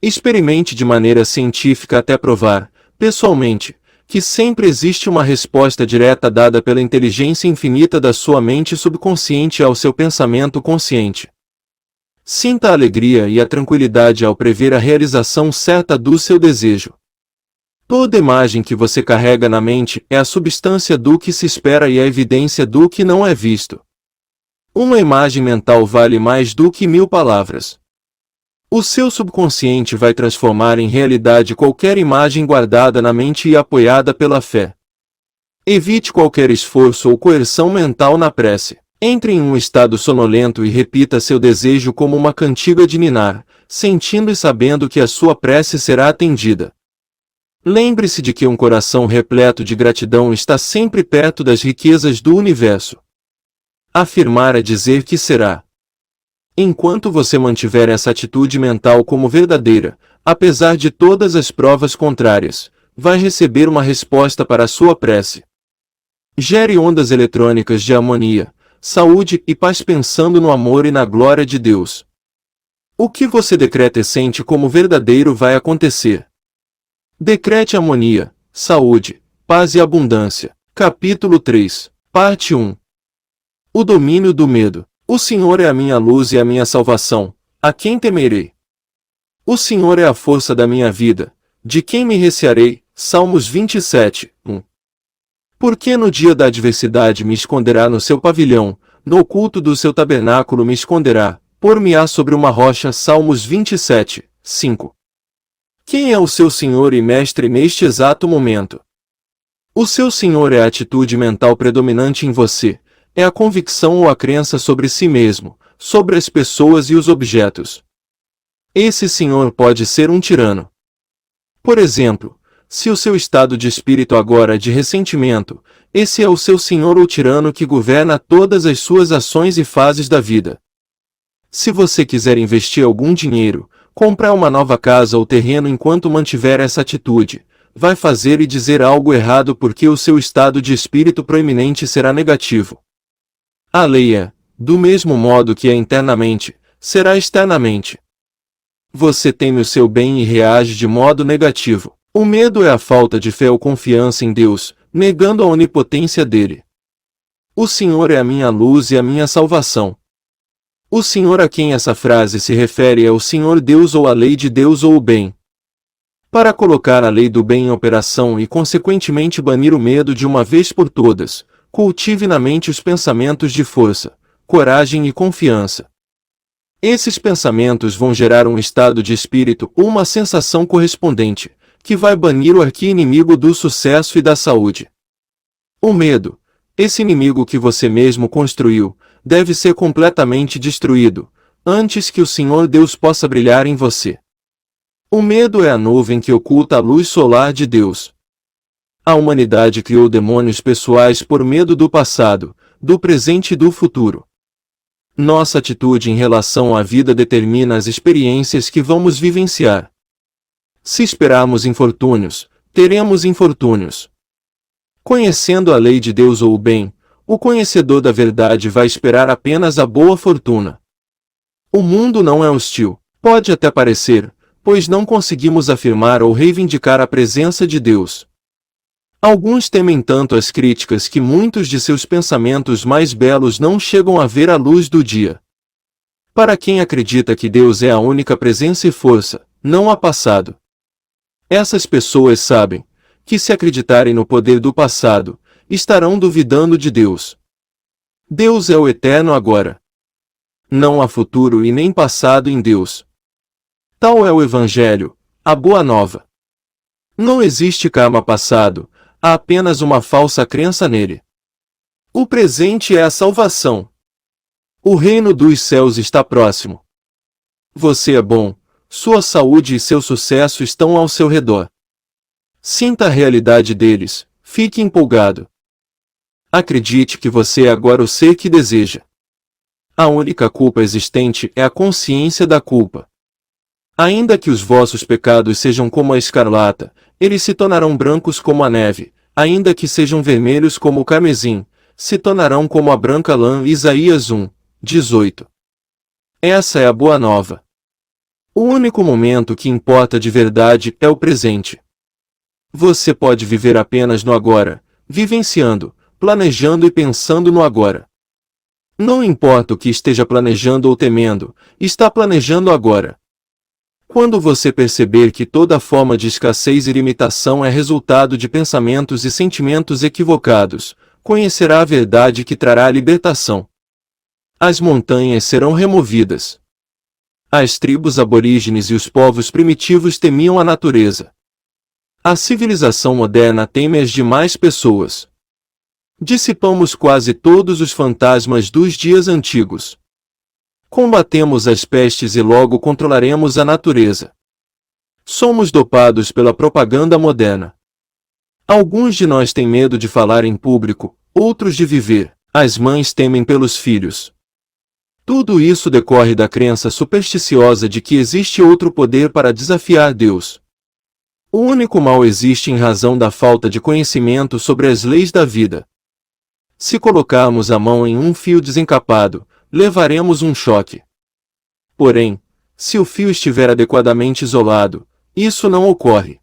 Experimente de maneira científica até provar, pessoalmente, que sempre existe uma resposta direta dada pela inteligência infinita da sua mente subconsciente ao seu pensamento consciente. Sinta a alegria e a tranquilidade ao prever a realização certa do seu desejo. Toda imagem que você carrega na mente é a substância do que se espera e a evidência do que não é visto. Uma imagem mental vale mais do que 1000 palavras. O seu subconsciente vai transformar em realidade qualquer imagem guardada na mente e apoiada pela fé. Evite qualquer esforço ou coerção mental na prece. Entre em um estado sonolento e repita seu desejo como uma cantiga de ninar, sentindo e sabendo que a sua prece será atendida. Lembre-se de que um coração repleto de gratidão está sempre perto das riquezas do universo. Afirmar é dizer que será. Enquanto você mantiver essa atitude mental como verdadeira, apesar de todas as provas contrárias, vai receber uma resposta para a sua prece. Gere ondas eletrônicas de harmonia, saúde e paz pensando no amor e na glória de Deus. O que você decreta e sente como verdadeiro vai acontecer. Decrete harmonia, saúde, paz e abundância. Capítulo 3, Parte 1. O domínio do medo. O Senhor é a minha luz e a minha salvação, a quem temerei? O Senhor é a força da minha vida, de quem me recearei? Salmos 27, 1. Porque no dia da adversidade me esconderá no seu pavilhão, no oculto do seu tabernáculo me esconderá, por-me-á sobre uma rocha. Salmos 27, 5. Quem é o seu Senhor e Mestre neste exato momento? O seu Senhor é a atitude mental predominante em você. É a convicção ou a crença sobre si mesmo, sobre as pessoas e os objetos. Esse senhor pode ser um tirano. Por exemplo, se o seu estado de espírito agora é de ressentimento, esse é o seu senhor ou tirano que governa todas as suas ações e fases da vida. Se você quiser investir algum dinheiro, comprar uma nova casa ou terreno enquanto mantiver essa atitude, vai fazer e dizer algo errado porque o seu estado de espírito proeminente será negativo. A lei é, do mesmo modo que é internamente, será externamente. Você teme o seu bem e reage de modo negativo. O medo é a falta de fé ou confiança em Deus, negando a onipotência dele. O Senhor é a minha luz e a minha salvação. O Senhor a quem essa frase se refere é o Senhor Deus ou a lei de Deus ou o bem. Para colocar a lei do bem em operação e consequentemente banir o medo de uma vez por todas, cultive na mente os pensamentos de força, coragem e confiança. Esses pensamentos vão gerar um estado de espírito ou uma sensação correspondente, que vai banir o arqui-inimigo do sucesso e da saúde. O medo, esse inimigo que você mesmo construiu, deve ser completamente destruído, antes que o Senhor Deus possa brilhar em você. O medo é a nuvem que oculta a luz solar de Deus. A humanidade criou demônios pessoais por medo do passado, do presente e do futuro. Nossa atitude em relação à vida determina as experiências que vamos vivenciar. Se esperarmos infortúnios, teremos infortúnios. Conhecendo a lei de Deus ou o bem, o conhecedor da verdade vai esperar apenas a boa fortuna. O mundo não é hostil, pode até parecer, pois não conseguimos afirmar ou reivindicar a presença de Deus. Alguns temem tanto as críticas que muitos de seus pensamentos mais belos não chegam a ver a luz do dia. Para quem acredita que Deus é a única presença e força, não há passado. Essas pessoas sabem que, se acreditarem no poder do passado, estarão duvidando de Deus. Deus é o eterno agora. Não há futuro e nem passado em Deus. Tal é o Evangelho, a Boa Nova. Não existe karma passado, há apenas uma falsa crença nele. O presente é a salvação. O reino dos céus está próximo. Você é bom, sua saúde e seu sucesso estão ao seu redor. Sinta a realidade deles, fique empolgado. Acredite que você é agora o ser que deseja. A única culpa existente é a consciência da culpa. Ainda que os vossos pecados sejam como a escarlata, eles se tornarão brancos como a neve, ainda que sejam vermelhos como o carmesim, se tornarão como a branca lã. Isaías 1, 18. Essa é a boa nova. O único momento que importa de verdade é o presente. Você pode viver apenas no agora, vivenciando, planejando e pensando no agora. Não importa o que esteja planejando ou temendo, está planejando agora. Quando você perceber que toda forma de escassez e limitação é resultado de pensamentos e sentimentos equivocados, conhecerá a verdade que trará a libertação. As montanhas serão removidas. As tribos aborígenes e os povos primitivos temiam a natureza. A civilização moderna teme as demais pessoas. Dissipamos quase todos os fantasmas dos dias antigos. Combatemos as pestes e logo controlaremos a natureza. Somos dopados pela propaganda moderna. Alguns de nós têm medo de falar em público, outros de viver. As mães temem pelos filhos. Tudo isso decorre da crença supersticiosa de que existe outro poder para desafiar Deus. O único mal existe em razão da falta de conhecimento sobre as leis da vida. Se colocarmos a mão em um fio desencapado, levaremos um choque. Porém, se o fio estiver adequadamente isolado, isso não ocorre.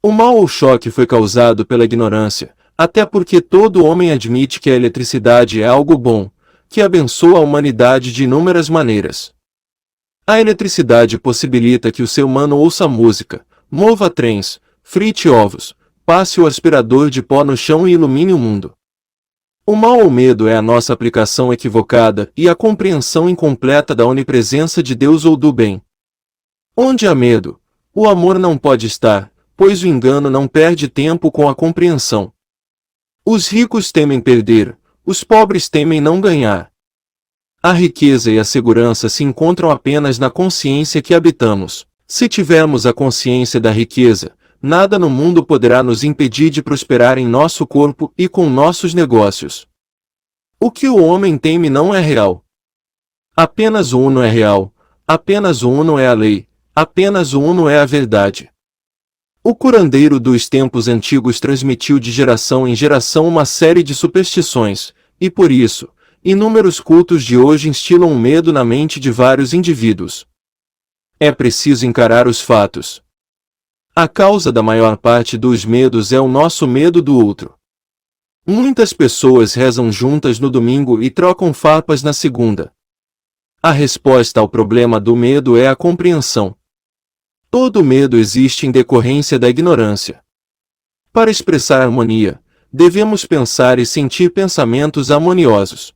O mal ou choque foi causado pela ignorância, até porque todo homem admite que a eletricidade é algo bom, que abençoa a humanidade de inúmeras maneiras. A eletricidade possibilita que o ser humano ouça música, mova trens, frite ovos, passe o aspirador de pó no chão e ilumine o mundo. O mal ou medo é a nossa aplicação equivocada e a compreensão incompleta da onipresença de Deus ou do bem. Onde há medo, o amor não pode estar, pois o engano não perde tempo com a compreensão. Os ricos temem perder, os pobres temem não ganhar. A riqueza e a segurança se encontram apenas na consciência que habitamos. Se tivermos a consciência da riqueza, nada no mundo poderá nos impedir de prosperar em nosso corpo e com nossos negócios. O que o homem teme não é real. Apenas o uno é real, apenas o uno é a lei, apenas o uno é a verdade. O curandeiro dos tempos antigos transmitiu de geração em geração uma série de superstições, e por isso, inúmeros cultos de hoje instilam um medo na mente de vários indivíduos. É preciso encarar os fatos. A causa da maior parte dos medos é o nosso medo do outro. Muitas pessoas rezam juntas no domingo e trocam farpas na segunda. A resposta ao problema do medo é a compreensão. Todo medo existe em decorrência da ignorância. Para expressar harmonia, devemos pensar e sentir pensamentos harmoniosos.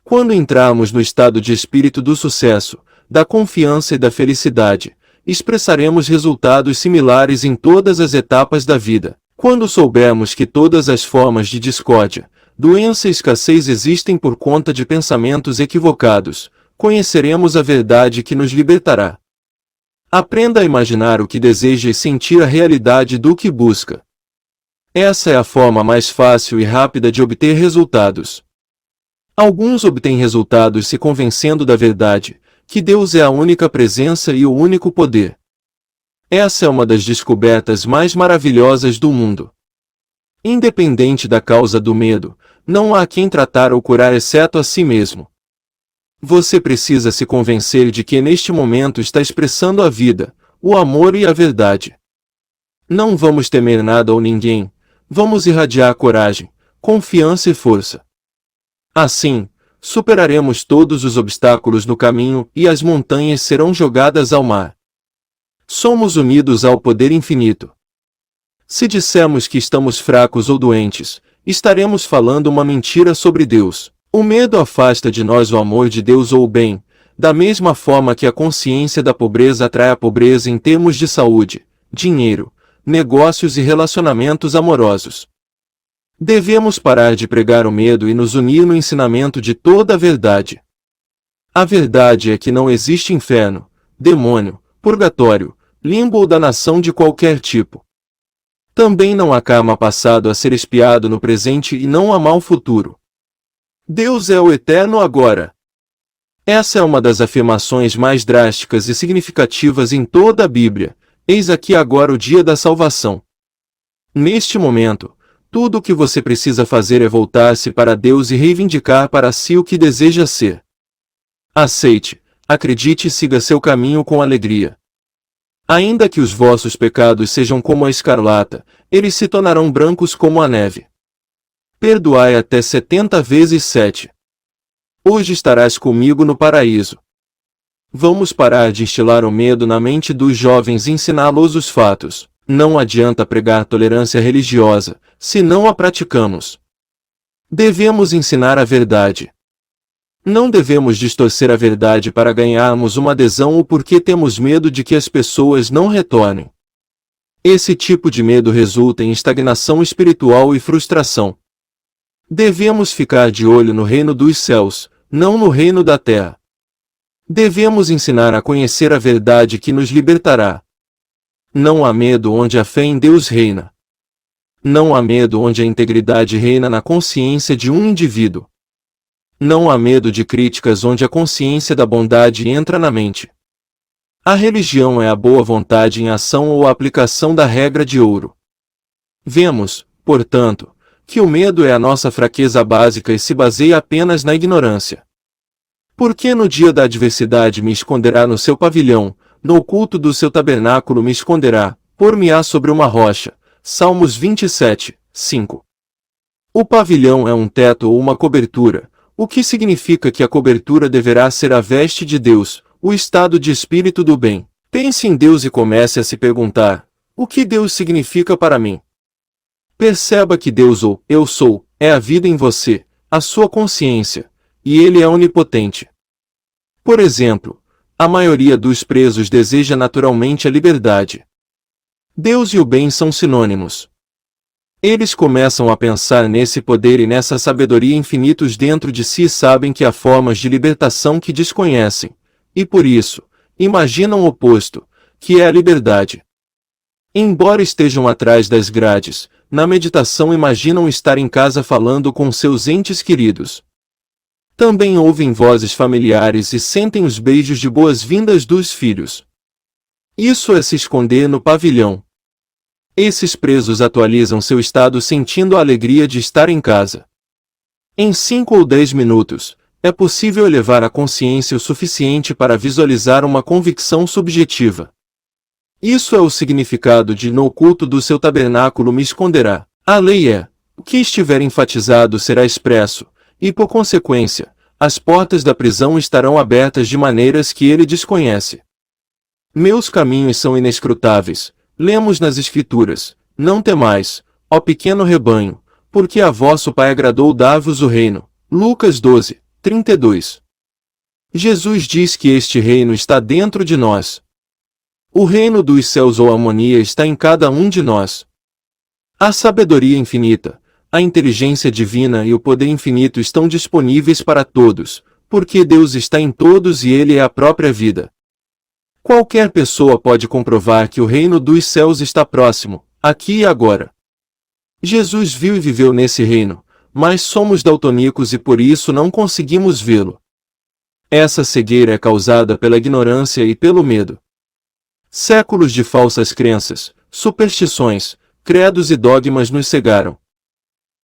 Quando entrarmos no estado de espírito do sucesso, da confiança e da felicidade, expressaremos resultados similares em todas as etapas da vida. Quando soubermos que todas as formas de discórdia, doença e escassez existem por conta de pensamentos equivocados, conheceremos a verdade que nos libertará. Aprenda a imaginar o que deseja e sentir a realidade do que busca. Essa é a forma mais fácil e rápida de obter resultados. Alguns obtêm resultados se convencendo da verdade, que Deus é a única presença e o único poder. Essa é uma das descobertas mais maravilhosas do mundo. Independente da causa do medo, não há quem tratar ou curar exceto a si mesmo. Você precisa se convencer de que neste momento está expressando a vida, o amor e a verdade. Não vamos temer nada ou ninguém, vamos irradiar coragem, confiança e força. Assim, superaremos todos os obstáculos no caminho e as montanhas serão jogadas ao mar. Somos unidos ao poder infinito. Se dissermos que estamos fracos ou doentes, estaremos falando uma mentira sobre Deus. O medo afasta de nós o amor de Deus ou o bem, da mesma forma que a consciência da pobreza atrai a pobreza em termos de saúde, dinheiro, negócios e relacionamentos amorosos. Devemos parar de pregar o medo e nos unir no ensinamento de toda a verdade. A verdade é que não existe inferno, demônio, purgatório, limbo ou danação de qualquer tipo. Também não há karma passado a ser expiado no presente e não há mal futuro. Deus é o eterno agora. Essa é uma das afirmações mais drásticas e significativas em toda a Bíblia. Eis aqui agora o dia da salvação. Neste momento, tudo o que você precisa fazer é voltar-se para Deus e reivindicar para si o que deseja ser. Aceite, acredite e siga seu caminho com alegria. Ainda que os vossos pecados sejam como a escarlata, eles se tornarão brancos como a neve. Perdoai até 70 vezes 7. Hoje estarás comigo no paraíso. Vamos parar de instilar o medo na mente dos jovens e ensiná-los os fatos. Não adianta pregar tolerância religiosa, se não a praticamos. Devemos ensinar a verdade. Não devemos distorcer a verdade para ganharmos uma adesão ou porque temos medo de que as pessoas não retornem. Esse tipo de medo resulta em estagnação espiritual e frustração. Devemos ficar de olho no reino dos céus, não no reino da terra. Devemos ensinar a conhecer a verdade que nos libertará. Não há medo onde a fé em Deus reina. Não há medo onde a integridade reina na consciência de um indivíduo. Não há medo de críticas onde a consciência da bondade entra na mente. A religião é a boa vontade em ação ou a aplicação da regra de ouro. Vemos, portanto, que o medo é a nossa fraqueza básica e se baseia apenas na ignorância. Porque no dia da adversidade me esconderá no seu pavilhão, no oculto do seu tabernáculo me esconderá, pôr-me-á sobre uma rocha. Salmos 27, 5. O pavilhão é um teto ou uma cobertura, o que significa que a cobertura deverá ser a veste de Deus, o estado de espírito do bem. Pense em Deus e comece a se perguntar: o que Deus significa para mim? Perceba que Deus ou eu sou é a vida em você, a sua consciência, e Ele é onipotente. Por exemplo, a maioria dos presos deseja naturalmente a liberdade. Deus e o bem são sinônimos. Eles começam a pensar nesse poder e nessa sabedoria infinitos dentro de si e sabem que há formas de libertação que desconhecem, e por isso, imaginam o oposto, que é a liberdade. Embora estejam atrás das grades, na meditação imaginam estar em casa falando com seus entes queridos. Também ouvem vozes familiares e sentem os beijos de boas-vindas dos filhos. Isso é se esconder no pavilhão. Esses presos atualizam seu estado sentindo a alegria de estar em casa. Em 5 ou 10 minutos, é possível elevar a consciência o suficiente para visualizar uma convicção subjetiva. Isso é o significado de no oculto do seu tabernáculo me esconderá. A lei é: o que estiver enfatizado será expresso, e por consequência, as portas da prisão estarão abertas de maneiras que ele desconhece. Meus caminhos são inescrutáveis, lemos nas Escrituras: não temais, ó pequeno rebanho, porque a vosso Pai agradou dar-vos o reino. Lucas 12, 32. Jesus diz que este reino está dentro de nós. O reino dos céus ou harmonia está em cada um de nós. A sabedoria infinita, a inteligência divina e o poder infinito estão disponíveis para todos, porque Deus está em todos e Ele é a própria vida. Qualquer pessoa pode comprovar que o reino dos céus está próximo, aqui e agora. Jesus viu e viveu nesse reino, mas somos daltônicos e por isso não conseguimos vê-lo. Essa cegueira é causada pela ignorância e pelo medo. Séculos de falsas crenças, superstições, credos e dogmas nos cegaram.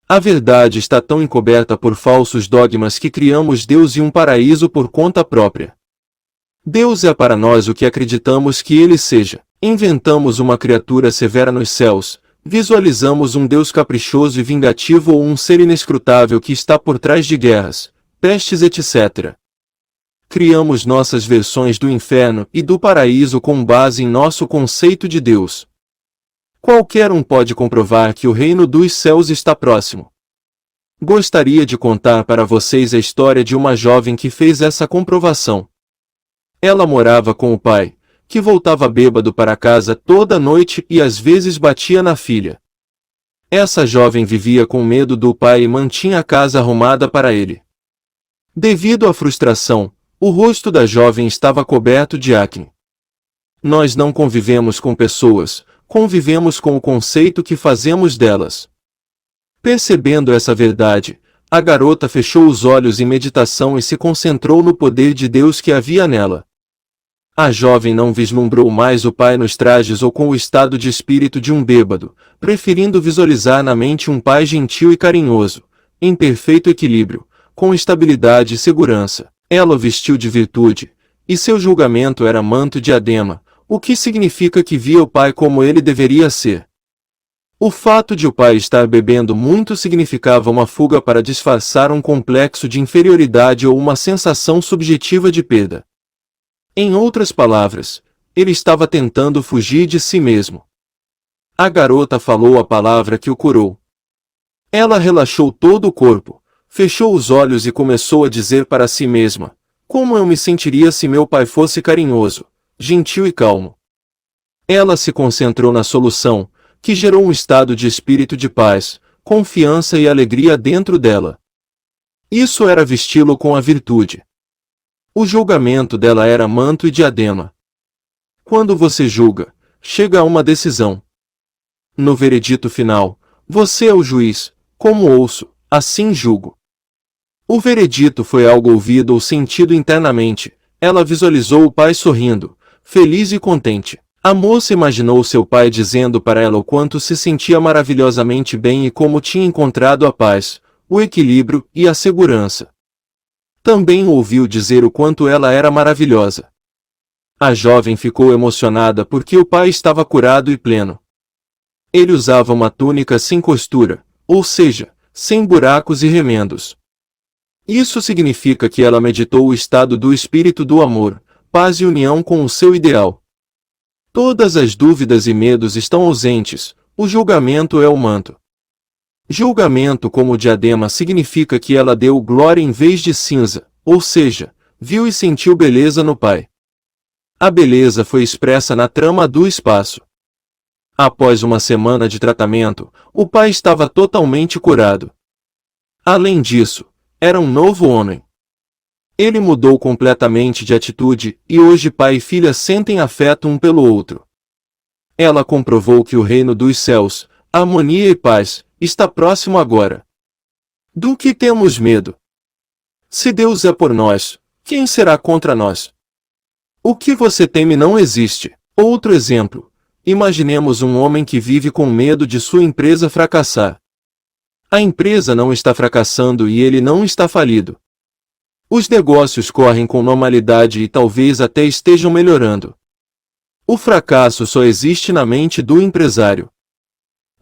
A verdade está tão encoberta por falsos dogmas que criamos Deus e um paraíso por conta própria. Deus é para nós o que acreditamos que Ele seja. Inventamos uma criatura severa nos céus, visualizamos um Deus caprichoso e vingativo ou um ser inescrutável que está por trás de guerras, pestes etc. Criamos nossas versões do inferno e do paraíso com base em nosso conceito de Deus. Qualquer um pode comprovar que o reino dos céus está próximo. Gostaria de contar para vocês a história de uma jovem que fez essa comprovação. Ela morava com o pai, que voltava bêbado para casa toda noite e às vezes batia na filha. Essa jovem vivia com medo do pai e mantinha a casa arrumada para ele. Devido à frustração, o rosto da jovem estava coberto de acne. Nós não convivemos com pessoas, convivemos com o conceito que fazemos delas. Percebendo essa verdade, a garota fechou os olhos em meditação e se concentrou no poder de Deus que havia nela. A jovem não vislumbrou mais o pai nos trajes ou com o estado de espírito de um bêbado, preferindo visualizar na mente um pai gentil e carinhoso, em perfeito equilíbrio, com estabilidade e segurança. Ela o vestiu de virtude, e seu julgamento era manto e diadema, o que significa que via o pai como ele deveria ser. O fato de o pai estar bebendo muito significava uma fuga para disfarçar um complexo de inferioridade ou uma sensação subjetiva de perda. Em outras palavras, ele estava tentando fugir de si mesmo. A garota falou a palavra que o curou. Ela relaxou todo o corpo, fechou os olhos e começou a dizer para si mesma: como eu me sentiria se meu pai fosse carinhoso, gentil e calmo. Ela se concentrou na solução, que gerou um estado de espírito de paz, confiança e alegria dentro dela. Isso era vesti-lo com a virtude. O julgamento dela era manto e diadema. Quando você julga, chega a uma decisão. No veredito final, você é o juiz, como ouço, assim julgo. O veredito foi algo ouvido ou sentido internamente. Ela visualizou o pai sorrindo, feliz e contente. A moça imaginou seu pai dizendo para ela o quanto se sentia maravilhosamente bem e como tinha encontrado a paz, o equilíbrio e a segurança. Também ouviu dizer o quanto ela era maravilhosa. A jovem ficou emocionada porque o pai estava curado e pleno. Ele usava uma túnica sem costura, ou seja, sem buracos e remendos. Isso significa que ela meditou o estado do espírito do amor, paz e união com o seu ideal. Todas as dúvidas e medos estão ausentes, o julgamento é o manto. Julgamento como diadema significa que ela deu glória em vez de cinza, ou seja, viu e sentiu beleza no pai. A beleza foi expressa na trama do espaço. Após uma semana de tratamento, o pai estava totalmente curado. Além disso, era um novo homem. Ele mudou completamente de atitude, e hoje pai e filha sentem afeto um pelo outro. Ela comprovou que o reino dos céus, harmonia e paz, está próximo agora. Do que temos medo? Se Deus é por nós, quem será contra nós? O que você teme não existe. Outro exemplo. Imaginemos um homem que vive com medo de sua empresa fracassar. A empresa não está fracassando e ele não está falido. Os negócios correm com normalidade e talvez até estejam melhorando. O fracasso só existe na mente do empresário.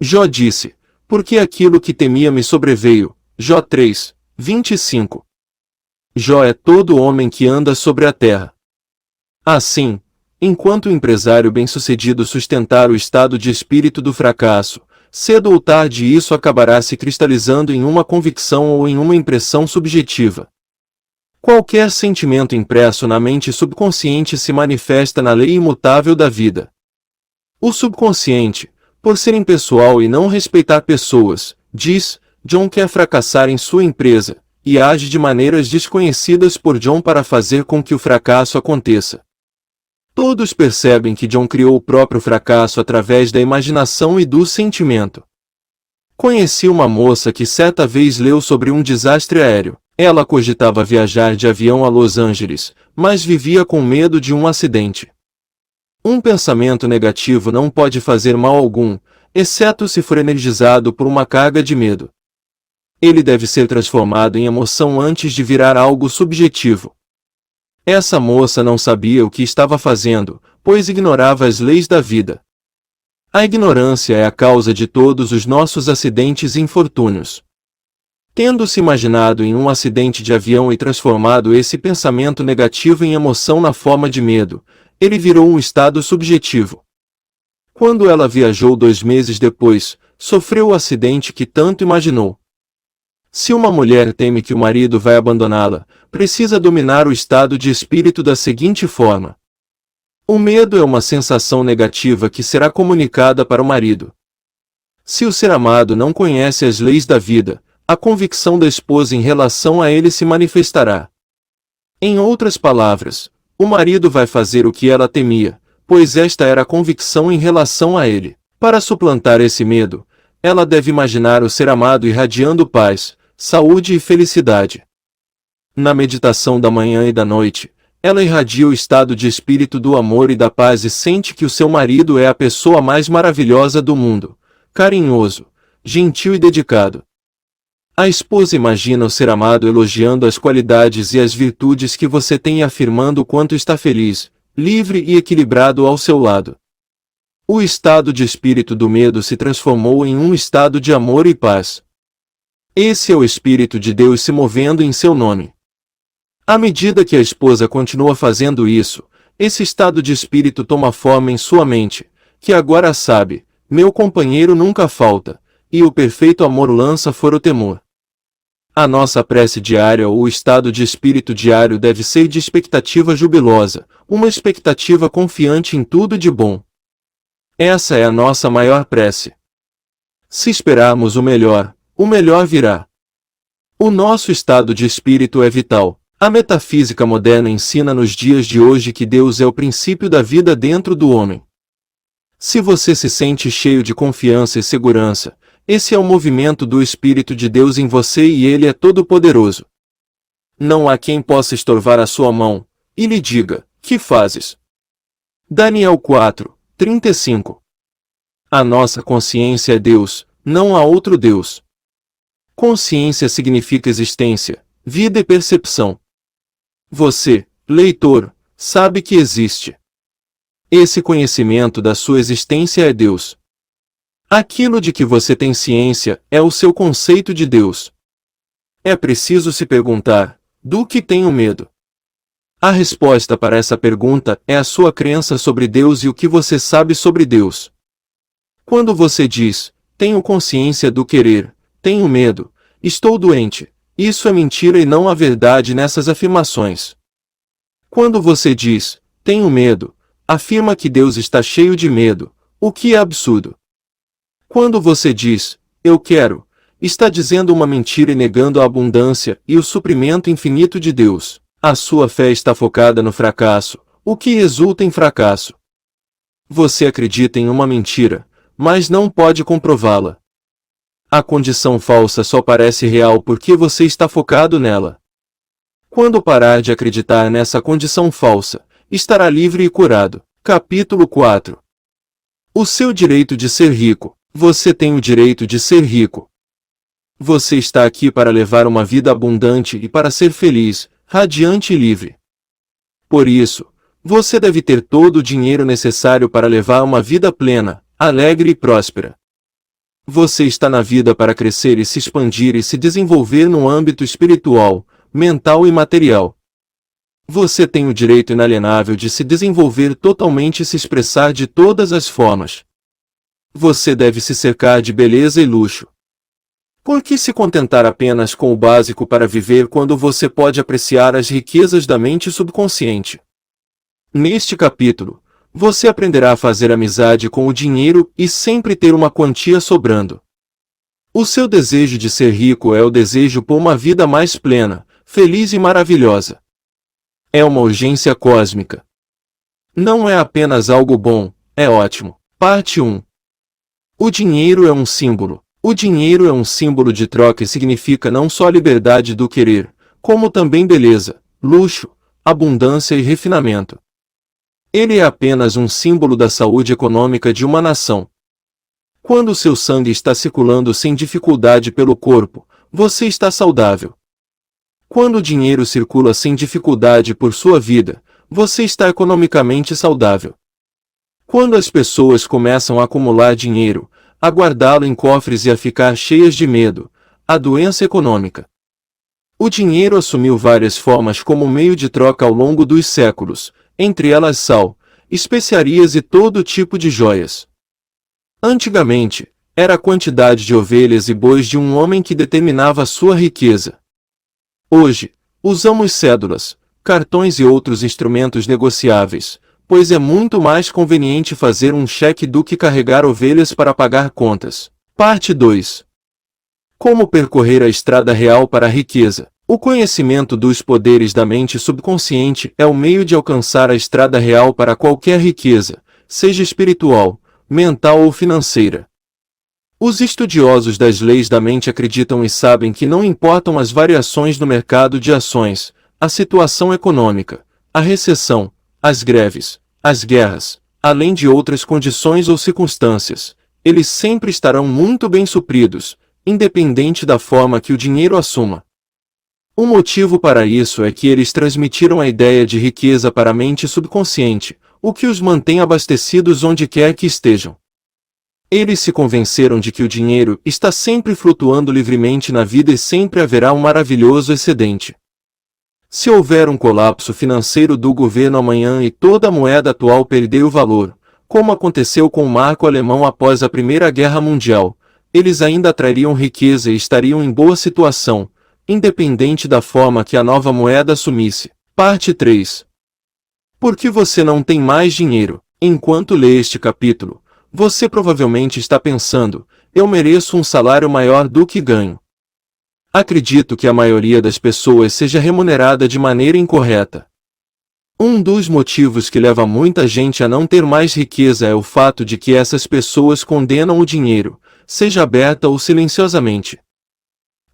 Jó disse: porque aquilo que temia me sobreveio. Jó 3, 25. Jó é todo homem que anda sobre a terra. Assim, enquanto o empresário bem-sucedido sustentar o estado de espírito do fracasso, cedo ou tarde isso acabará se cristalizando em uma convicção ou em uma impressão subjetiva. Qualquer sentimento impresso na mente subconsciente se manifesta na lei imutável da vida. O subconsciente, por ser impessoal e não respeitar pessoas, diz, John quer fracassar em sua empresa, e age de maneiras desconhecidas por John para fazer com que o fracasso aconteça. Todos percebem que John criou o próprio fracasso através da imaginação e do sentimento. Conheci uma moça que certa vez leu sobre um desastre aéreo. Ela cogitava viajar de avião a Los Angeles, mas vivia com medo de um acidente. Um pensamento negativo não pode fazer mal algum, exceto se for energizado por uma carga de medo. Ele deve ser transformado em emoção antes de virar algo subjetivo. Essa moça não sabia o que estava fazendo, pois ignorava as leis da vida. A ignorância é a causa de todos os nossos acidentes e infortúnios. Tendo-se imaginado em um acidente de avião e transformado esse pensamento negativo em emoção na forma de medo, ele virou um estado subjetivo. Quando ela viajou 2 meses depois, sofreu o acidente que tanto imaginou. Se uma mulher teme que o marido vai abandoná-la, precisa dominar o estado de espírito da seguinte forma: o medo é uma sensação negativa que será comunicada para o marido. Se o ser amado não conhece as leis da vida, a convicção da esposa em relação a ele se manifestará. Em outras palavras, o marido vai fazer o que ela temia, pois esta era a convicção em relação a ele. Para suplantar esse medo, ela deve imaginar o ser amado irradiando paz, saúde e felicidade. Na meditação da manhã e da noite, ela irradia o estado de espírito do amor e da paz e sente que o seu marido é a pessoa mais maravilhosa do mundo, carinhoso, gentil e dedicado. A esposa imagina o ser amado elogiando as qualidades e as virtudes que você tem e afirmando o quanto está feliz, livre e equilibrado ao seu lado. O estado de espírito do medo se transformou em um estado de amor e paz. Esse é o Espírito de Deus se movendo em seu nome. À medida que a esposa continua fazendo isso, esse estado de espírito toma forma em sua mente, que agora sabe, meu companheiro nunca falta, e o perfeito amor lança fora o temor. A nossa prece diária ou o estado de espírito diário deve ser de expectativa jubilosa, uma expectativa confiante em tudo de bom. Essa é a nossa maior prece. Se esperarmos o melhor virá. O nosso estado de espírito é vital. A metafísica moderna ensina nos dias de hoje que Deus é o princípio da vida dentro do homem. Se você se sente cheio de confiança e segurança, esse é o movimento do Espírito de Deus em você e ele é todo-poderoso. Não há quem possa estorvar a sua mão, e lhe diga, que fazes? Daniel 4, 35. A nossa consciência é Deus, não há outro Deus. Consciência significa existência, vida e percepção. Você, leitor, sabe que existe. Esse conhecimento da sua existência é Deus. Aquilo de que você tem ciência é o seu conceito de Deus. É preciso se perguntar, do que tenho medo? A resposta para essa pergunta é a sua crença sobre Deus e o que você sabe sobre Deus. Quando você diz, tenho consciência do querer, tenho medo, estou doente, isso é mentira e não há verdade nessas afirmações. Quando você diz, tenho medo, afirma que Deus está cheio de medo, o que é absurdo. Quando você diz, eu quero, está dizendo uma mentira e negando a abundância e o suprimento infinito de Deus. A sua fé está focada no fracasso, o que resulta em fracasso. Você acredita em uma mentira, mas não pode comprová-la. A condição falsa só parece real porque você está focado nela. Quando parar de acreditar nessa condição falsa, estará livre e curado. Capítulo 4. O seu direito de ser rico. Você tem o direito de ser rico. Você está aqui para levar uma vida abundante e para ser feliz, radiante e livre. Por isso, você deve ter todo o dinheiro necessário para levar uma vida plena, alegre e próspera. Você está na vida para crescer e se expandir e se desenvolver no âmbito espiritual, mental e material. Você tem o direito inalienável de se desenvolver totalmente e se expressar de todas as formas. Você deve se cercar de beleza e luxo. Por que se contentar apenas com o básico para viver quando você pode apreciar as riquezas da mente subconsciente? Neste capítulo, você aprenderá a fazer amizade com o dinheiro e sempre ter uma quantia sobrando. O seu desejo de ser rico é o desejo por uma vida mais plena, feliz e maravilhosa. É uma urgência cósmica. Não é apenas algo bom, é ótimo. Parte 1. O dinheiro é um símbolo. O dinheiro é um símbolo de troca e significa não só a liberdade do querer, como também beleza, luxo, abundância e refinamento. Ele é apenas um símbolo da saúde econômica de uma nação. Quando seu sangue está circulando sem dificuldade pelo corpo, você está saudável. Quando o dinheiro circula sem dificuldade por sua vida, você está economicamente saudável. Quando as pessoas começam a acumular dinheiro, a guardá-lo em cofres e a ficar cheias de medo, a doença econômica. O dinheiro assumiu várias formas como meio de troca ao longo dos séculos, entre elas sal, especiarias e todo tipo de joias. Antigamente, era a quantidade de ovelhas e bois de um homem que determinava a sua riqueza. Hoje, usamos cédulas, cartões e outros instrumentos negociáveis, pois é muito mais conveniente fazer um cheque do que carregar ovelhas para pagar contas. Parte 2. Como percorrer a estrada real para a riqueza? O conhecimento dos poderes da mente subconsciente é o meio de alcançar a estrada real para qualquer riqueza, seja espiritual, mental ou financeira. Os estudiosos das leis da mente acreditam e sabem que não importam as variações no mercado de ações, a situação econômica, a recessão, as greves, as guerras, além de outras condições ou circunstâncias, eles sempre estarão muito bem supridos, independente da forma que o dinheiro assuma. O motivo para isso é que eles transmitiram a ideia de riqueza para a mente subconsciente, o que os mantém abastecidos onde quer que estejam. Eles se convenceram de que o dinheiro está sempre flutuando livremente na vida e sempre haverá um maravilhoso excedente. Se houver um colapso financeiro do governo amanhã e toda a moeda atual perder o valor, como aconteceu com o marco alemão após a Primeira Guerra Mundial, eles ainda atrairiam riqueza e estariam em boa situação, independente da forma que a nova moeda assumisse. Parte 3. Por que você não tem mais dinheiro? Enquanto lê este capítulo, você provavelmente está pensando, eu mereço um salário maior do que ganho. Acredito que a maioria das pessoas seja remunerada de maneira incorreta. Um dos motivos que leva muita gente a não ter mais riqueza é o fato de que essas pessoas condenam o dinheiro, seja aberta ou silenciosamente.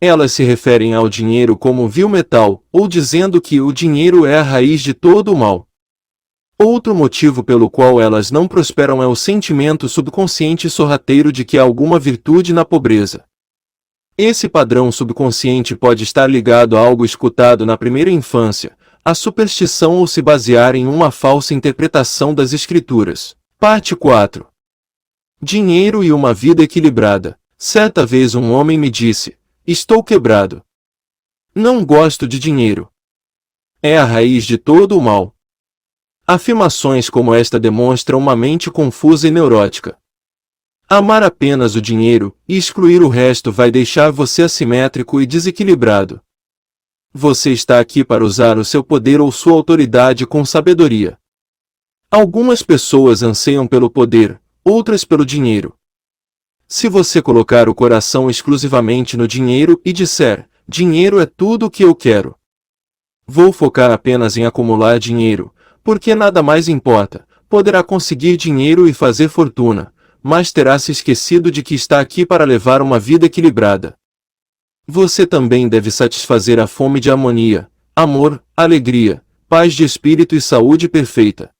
Elas se referem ao dinheiro como vil metal, ou dizendo que o dinheiro é a raiz de todo o mal. Outro motivo pelo qual elas não prosperam é o sentimento subconsciente sorrateiro de que há alguma virtude na pobreza. Esse padrão subconsciente pode estar ligado a algo escutado na primeira infância, a superstição ou se basear em uma falsa interpretação das escrituras. Parte 4. Dinheiro e uma vida equilibrada. Certa vez um homem me disse, estou quebrado. Não gosto de dinheiro. É a raiz de todo o mal. Afirmações como esta demonstram uma mente confusa e neurótica. Amar apenas o dinheiro e excluir o resto vai deixar você assimétrico e desequilibrado. Você está aqui para usar o seu poder ou sua autoridade com sabedoria. Algumas pessoas anseiam pelo poder, outras pelo dinheiro. Se você colocar o coração exclusivamente no dinheiro e disser, dinheiro é tudo o que eu quero. Vou focar apenas em acumular dinheiro, porque nada mais importa, poderá conseguir dinheiro e fazer fortuna, mas terá se esquecido de que está aqui para levar uma vida equilibrada. Você também deve satisfazer a fome de harmonia, amor, alegria, paz de espírito e saúde perfeita.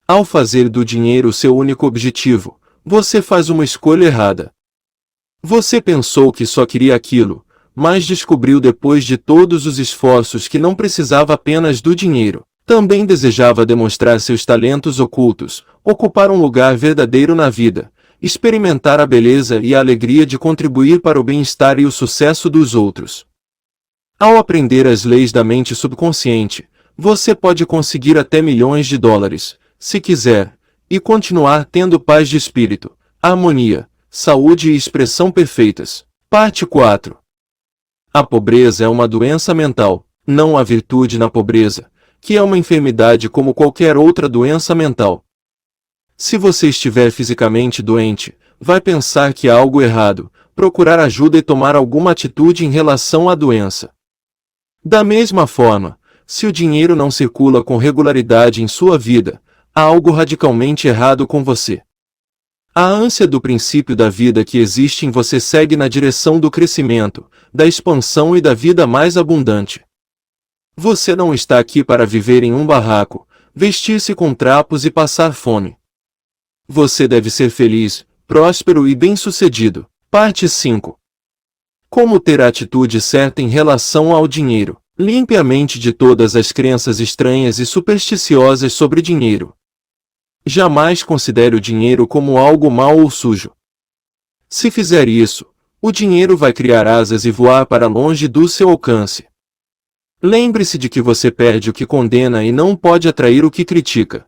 Ao fazer do dinheiro seu único objetivo, você faz uma escolha errada. Você pensou que só queria aquilo, mas descobriu depois de todos os esforços que não precisava apenas do dinheiro. Também desejava demonstrar seus talentos ocultos, ocupar um lugar verdadeiro na vida, experimentar a beleza e a alegria de contribuir para o bem-estar e o sucesso dos outros. Ao aprender as leis da mente subconsciente, você pode conseguir até milhões de dólares, se quiser, e continuar tendo paz de espírito, harmonia, saúde e expressão perfeitas. Parte 4. A pobreza é uma doença mental, não há virtude na pobreza, que é uma enfermidade como qualquer outra doença mental. Se você estiver fisicamente doente, vai pensar que há algo errado, procurar ajuda e tomar alguma atitude em relação à doença. Da mesma forma, se o dinheiro não circula com regularidade em sua vida, há algo radicalmente errado com você. A ânsia do princípio da vida que existe em você segue na direção do crescimento, da expansão e da vida mais abundante. Você não está aqui para viver em um barraco, vestir-se com trapos e passar fome. Você deve ser feliz, próspero e bem-sucedido. Parte 5. Como ter a atitude certa em relação ao dinheiro? Limpe a mente de todas as crenças estranhas e supersticiosas sobre dinheiro. Jamais considere o dinheiro como algo mau ou sujo. Se fizer isso, o dinheiro vai criar asas e voar para longe do seu alcance. Lembre-se de que você perde o que condena e não pode atrair o que critica.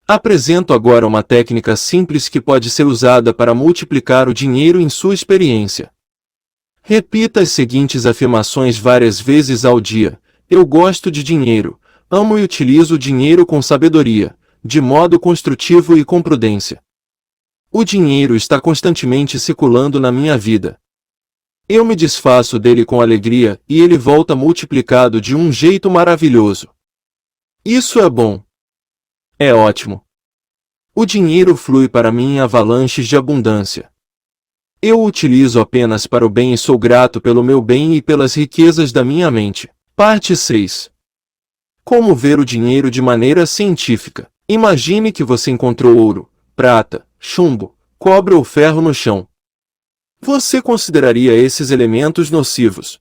Apresento agora uma técnica simples que pode ser usada para multiplicar o dinheiro em sua experiência. Repita as seguintes afirmações várias vezes ao dia: eu gosto de dinheiro, amo e utilizo o dinheiro com sabedoria, de modo construtivo e com prudência. O dinheiro está constantemente circulando na minha vida. Eu me desfaço dele com alegria e ele volta multiplicado de um jeito maravilhoso. Isso é bom. É ótimo. O dinheiro flui para mim em avalanches de abundância. Eu o utilizo apenas para o bem e sou grato pelo meu bem e pelas riquezas da minha mente. Parte 6. Como ver o dinheiro de maneira científica? Imagine que você encontrou ouro, prata, chumbo, cobre ou ferro no chão. Você consideraria esses elementos nocivos?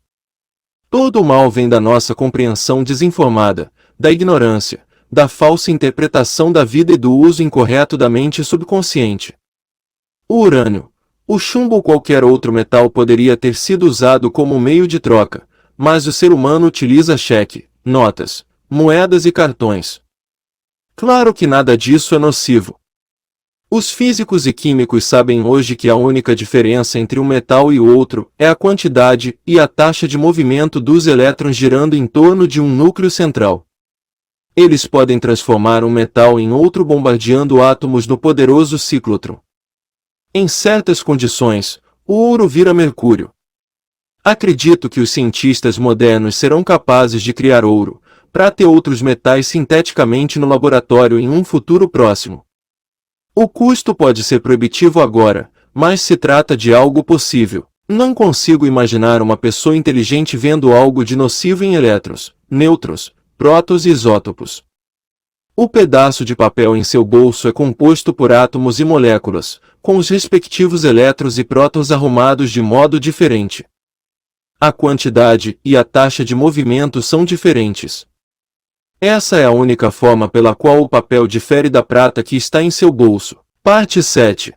Todo o mal vem da nossa compreensão desinformada, da ignorância, da falsa interpretação da vida e do uso incorreto da mente subconsciente. O urânio, o chumbo ou qualquer outro metal poderia ter sido usado como meio de troca, mas o ser humano utiliza cheque, notas, moedas e cartões. Claro que nada disso é nocivo. Os físicos e químicos sabem hoje que a única diferença entre um metal e o outro é a quantidade e a taxa de movimento dos elétrons girando em torno de um núcleo central. Eles podem transformar um metal em outro bombardeando átomos no poderoso ciclotron. Em certas condições, o ouro vira mercúrio. Acredito que os cientistas modernos serão capazes de criar ouro, prata e outros metais sinteticamente no laboratório em um futuro próximo. O custo pode ser proibitivo agora, mas se trata de algo possível. Não consigo imaginar uma pessoa inteligente vendo algo de nocivo em elétrons, nêutrons, prótons e isótopos. O pedaço de papel em seu bolso é composto por átomos e moléculas, com os respectivos elétrons e prótons arrumados de modo diferente. A quantidade e a taxa de movimento são diferentes. Essa é a única forma pela qual o papel difere da prata que está em seu bolso. Parte 7.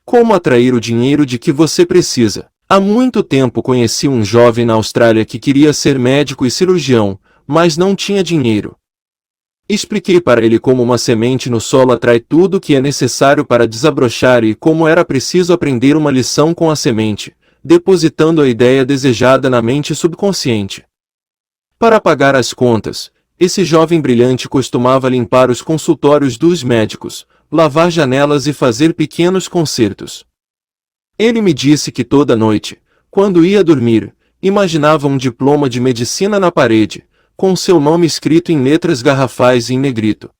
Como atrair o dinheiro de que você precisa? Há muito tempo conheci um jovem na Austrália que queria ser médico e cirurgião, mas não tinha dinheiro. Expliquei para ele como uma semente no solo atrai tudo o que é necessário para desabrochar e como era preciso aprender uma lição com a semente, depositando a ideia desejada na mente subconsciente. Para pagar as contas, esse jovem brilhante costumava limpar os consultórios dos médicos, lavar janelas e fazer pequenos concertos. Ele me disse que toda noite, quando ia dormir, imaginava um diploma de medicina na parede, com seu nome escrito em letras garrafais em negrito.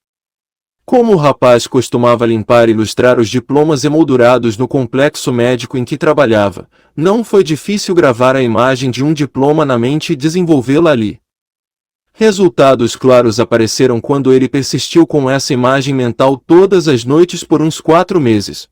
Como o rapaz costumava limpar e ilustrar os diplomas emoldurados no complexo médico em que trabalhava, não foi difícil gravar a imagem de um diploma na mente e desenvolvê-la ali. Resultados claros apareceram quando ele persistiu com essa imagem mental todas as noites por uns 4 meses.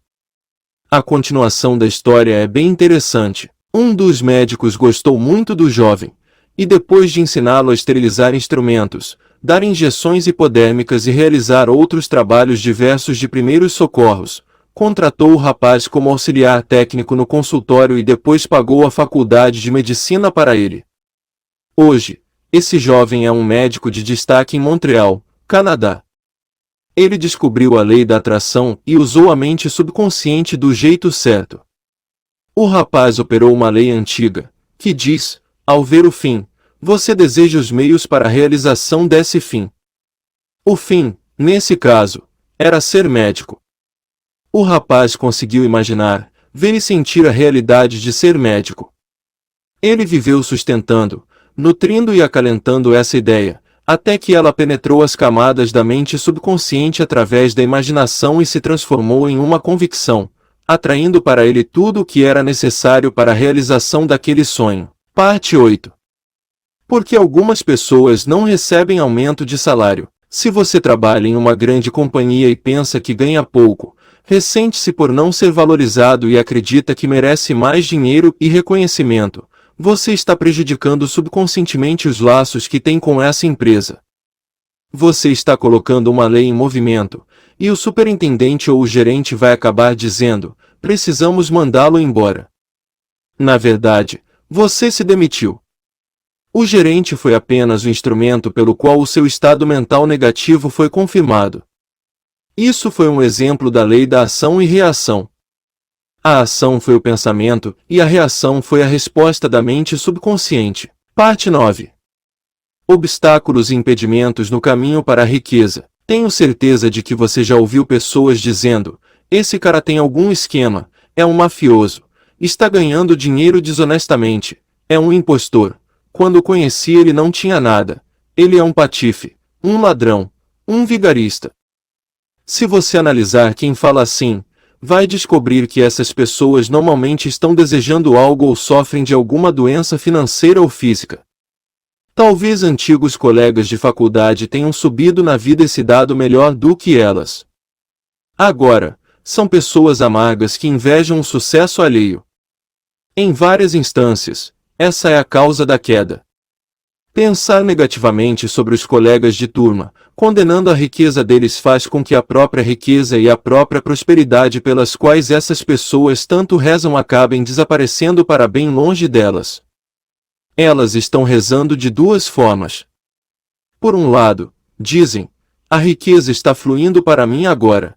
A continuação da história é bem interessante. Um dos médicos gostou muito do jovem, e depois de ensiná-lo a esterilizar instrumentos, dar injeções hipodérmicas e realizar outros trabalhos diversos de primeiros socorros, contratou o rapaz como auxiliar técnico no consultório e depois pagou a faculdade de medicina para ele. Hoje, esse jovem é um médico de destaque em Montreal, Canadá. Ele descobriu a lei da atração e usou a mente subconsciente do jeito certo. O rapaz operou uma lei antiga, que diz, ao ver o fim, você deseja os meios para a realização desse fim. O fim, nesse caso, era ser médico. O rapaz conseguiu imaginar, ver e sentir a realidade de ser médico. Ele viveu sustentando, nutrindo e acalentando essa ideia, até que ela penetrou as camadas da mente subconsciente através da imaginação e se transformou em uma convicção, atraindo para ele tudo o que era necessário para a realização daquele sonho. Parte 8. Porque algumas pessoas não recebem aumento de salário. Se você trabalha em uma grande companhia e pensa que ganha pouco, ressente-se por não ser valorizado e acredita que merece mais dinheiro e reconhecimento, você está prejudicando subconscientemente os laços que tem com essa empresa. Você está colocando uma lei em movimento, e o superintendente ou o gerente vai acabar dizendo, precisamos mandá-lo embora. Na verdade, você se demitiu. O gerente foi apenas o instrumento pelo qual o seu estado mental negativo foi confirmado. Isso foi um exemplo da lei da ação e reação. A ação foi o pensamento, e a reação foi a resposta da mente subconsciente. Parte 9. Obstáculos e impedimentos no caminho para a riqueza. Tenho certeza de que você já ouviu pessoas dizendo, esse cara tem algum esquema, é um mafioso, está ganhando dinheiro desonestamente, é um impostor. Quando o conheci ele não tinha nada, ele é um patife, um ladrão, um vigarista. Se você analisar quem fala assim, vai descobrir que essas pessoas normalmente estão desejando algo ou sofrem de alguma doença financeira ou física. Talvez antigos colegas de faculdade tenham subido na vida e se dado melhor do que elas. Agora, são pessoas amargas que invejam o sucesso alheio. Em várias instâncias, essa é a causa da queda. Pensar negativamente sobre os colegas de turma, condenando a riqueza deles faz com que a própria riqueza e a própria prosperidade pelas quais essas pessoas tanto rezam acabem desaparecendo para bem longe delas. Elas estão rezando de duas formas. Por um lado, dizem, a riqueza está fluindo para mim agora.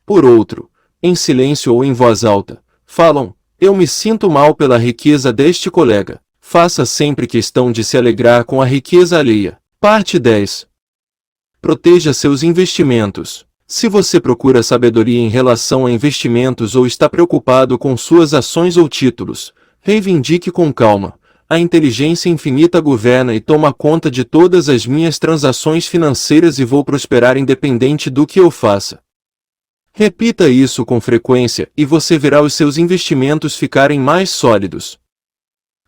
Por outro, em silêncio ou em voz alta, falam, eu me sinto mal pela riqueza deste colega. Faça sempre questão de se alegrar com a riqueza alheia. Parte 10. Proteja seus investimentos. Se você procura sabedoria em relação a investimentos ou está preocupado com suas ações ou títulos, reivindique com calma. A inteligência infinita governa e toma conta de todas as minhas transações financeiras e vou prosperar independente do que eu faça. Repita isso com frequência e você verá os seus investimentos ficarem mais sólidos.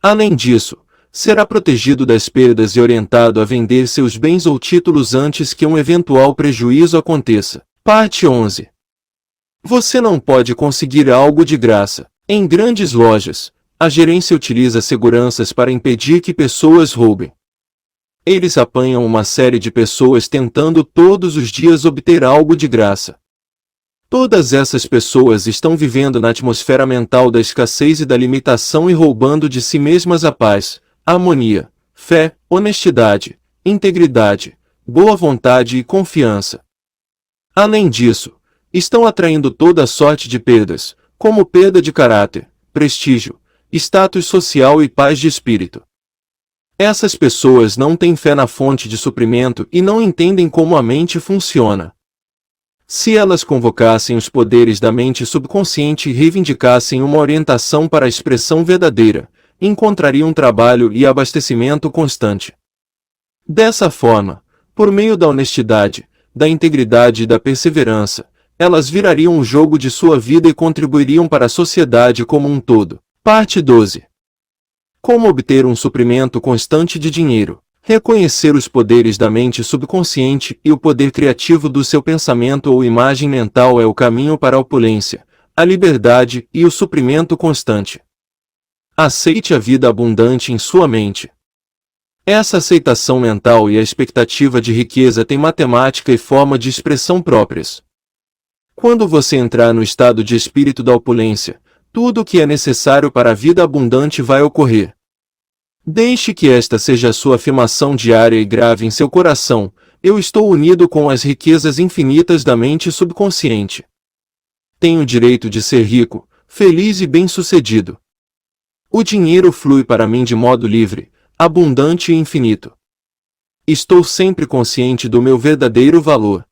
Além disso, será protegido das perdas e orientado a vender seus bens ou títulos antes que um eventual prejuízo aconteça. Parte 11. Você não pode conseguir algo de graça. Em grandes lojas, a gerência utiliza seguranças para impedir que pessoas roubem. Eles apanham uma série de pessoas tentando todos os dias obter algo de graça. Todas essas pessoas estão vivendo na atmosfera mental da escassez e da limitação e roubando de si mesmas a paz, a harmonia, fé, honestidade, integridade, boa vontade e confiança. Além disso, estão atraindo toda sorte de perdas, como perda de caráter, prestígio, status social e paz de espírito. Essas pessoas não têm fé na fonte de suprimento e não entendem como a mente funciona. Se elas convocassem os poderes da mente subconsciente e reivindicassem uma orientação para a expressão verdadeira, encontrariam trabalho e abastecimento constante. Dessa forma, por meio da honestidade, da integridade e da perseverança, elas virariam o jogo de sua vida e contribuiriam para a sociedade como um todo. Parte 12. Como obter um suprimento constante de dinheiro? Reconhecer os poderes da mente subconsciente e o poder criativo do seu pensamento ou imagem mental é o caminho para a opulência, a liberdade e o suprimento constante. Aceite a vida abundante em sua mente. Essa aceitação mental e a expectativa de riqueza têm matemática e forma de expressão próprias. Quando você entrar no estado de espírito da opulência, tudo o que é necessário para a vida abundante vai ocorrer. Deixe que esta seja a sua afirmação diária e grave em seu coração, eu estou unido com as riquezas infinitas da mente subconsciente. Tenho o direito de ser rico, feliz e bem-sucedido. O dinheiro flui para mim de modo livre, abundante e infinito. Estou sempre consciente do meu verdadeiro valor.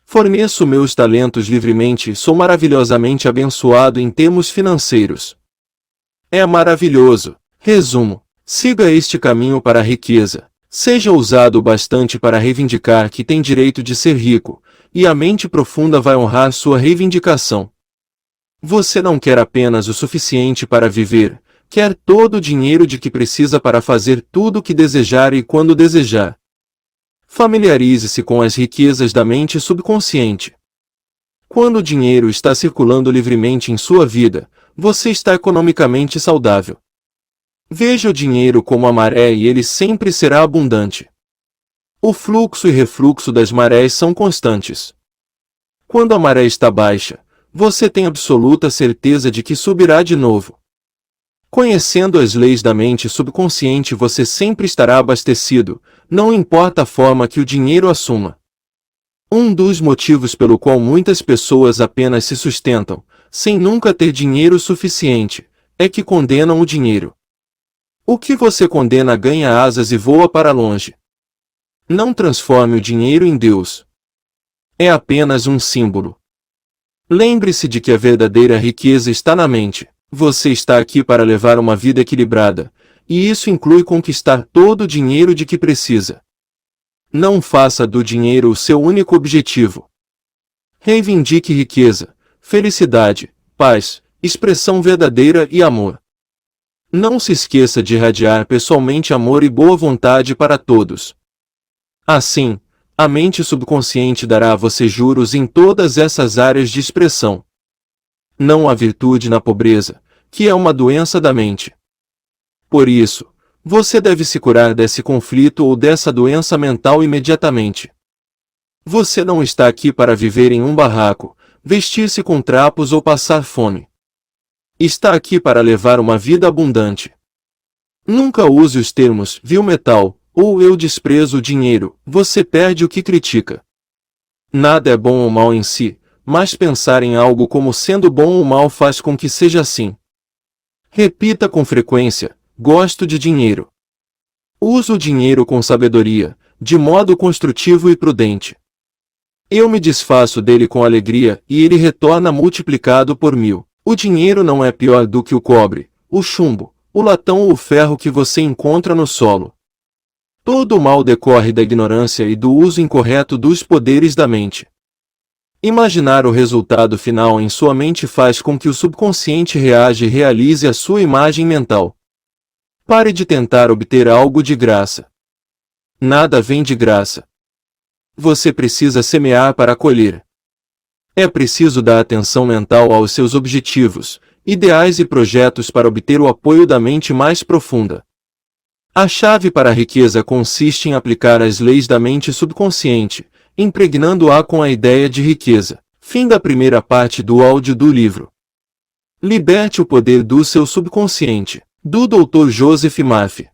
Forneço meus talentos livremente e sou maravilhosamente abençoado em termos financeiros. É maravilhoso. Resumo. Siga este caminho para a riqueza. Seja ousado o bastante para reivindicar que tem direito de ser rico, e a mente profunda vai honrar sua reivindicação. Você não quer apenas o suficiente para viver, quer todo o dinheiro de que precisa para fazer tudo o que desejar e quando desejar. Familiarize-se com as riquezas da mente subconsciente. Quando o dinheiro está circulando livremente em sua vida, você está economicamente saudável. Veja o dinheiro como a maré e ele sempre será abundante. O fluxo e refluxo das marés são constantes. Quando a maré está baixa, você tem absoluta certeza de que subirá de novo. Conhecendo as leis da mente subconsciente, você sempre estará abastecido, não importa a forma que o dinheiro assuma. Um dos motivos pelo qual muitas pessoas apenas se sustentam, sem nunca ter dinheiro suficiente, é que condenam o dinheiro. O que você condena ganha asas e voa para longe. Não transforme o dinheiro em Deus. É apenas um símbolo. Lembre-se de que a verdadeira riqueza está na mente. Você está aqui para levar uma vida equilibrada, e isso inclui conquistar todo o dinheiro de que precisa. Não faça do dinheiro o seu único objetivo. Reivindique riqueza, felicidade, paz, expressão verdadeira e amor. Não se esqueça de irradiar pessoalmente amor e boa vontade para todos. Assim, a mente subconsciente dará a você juros em todas essas áreas de expressão. Não há virtude na pobreza, que é uma doença da mente. Por isso, você deve se curar desse conflito ou dessa doença mental imediatamente. Você não está aqui para viver em um barraco, vestir-se com trapos ou passar fome. Está aqui para levar uma vida abundante. Nunca use os termos vil metal ou eu desprezo o dinheiro, você perde o que critica. Nada é bom ou mal em si, mas pensar em algo como sendo bom ou mal faz com que seja assim. Repita com frequência: gosto de dinheiro. Uso o dinheiro com sabedoria, de modo construtivo e prudente. Eu me desfaço dele com alegria e ele retorna multiplicado por 1000. O dinheiro não é pior do que o cobre, o chumbo, o latão ou o ferro que você encontra no solo. Todo o mal decorre da ignorância e do uso incorreto dos poderes da mente. Imaginar o resultado final em sua mente faz com que o subconsciente reaja e realize a sua imagem mental. Pare de tentar obter algo de graça. Nada vem de graça. Você precisa semear para colher. É preciso dar atenção mental aos seus objetivos, ideais e projetos para obter o apoio da mente mais profunda. A chave para a riqueza consiste em aplicar as leis da mente subconsciente, impregnando-a com a ideia de riqueza. Fim da primeira parte do áudio do livro. Liberte o poder do seu subconsciente, do Dr. Joseph Murphy.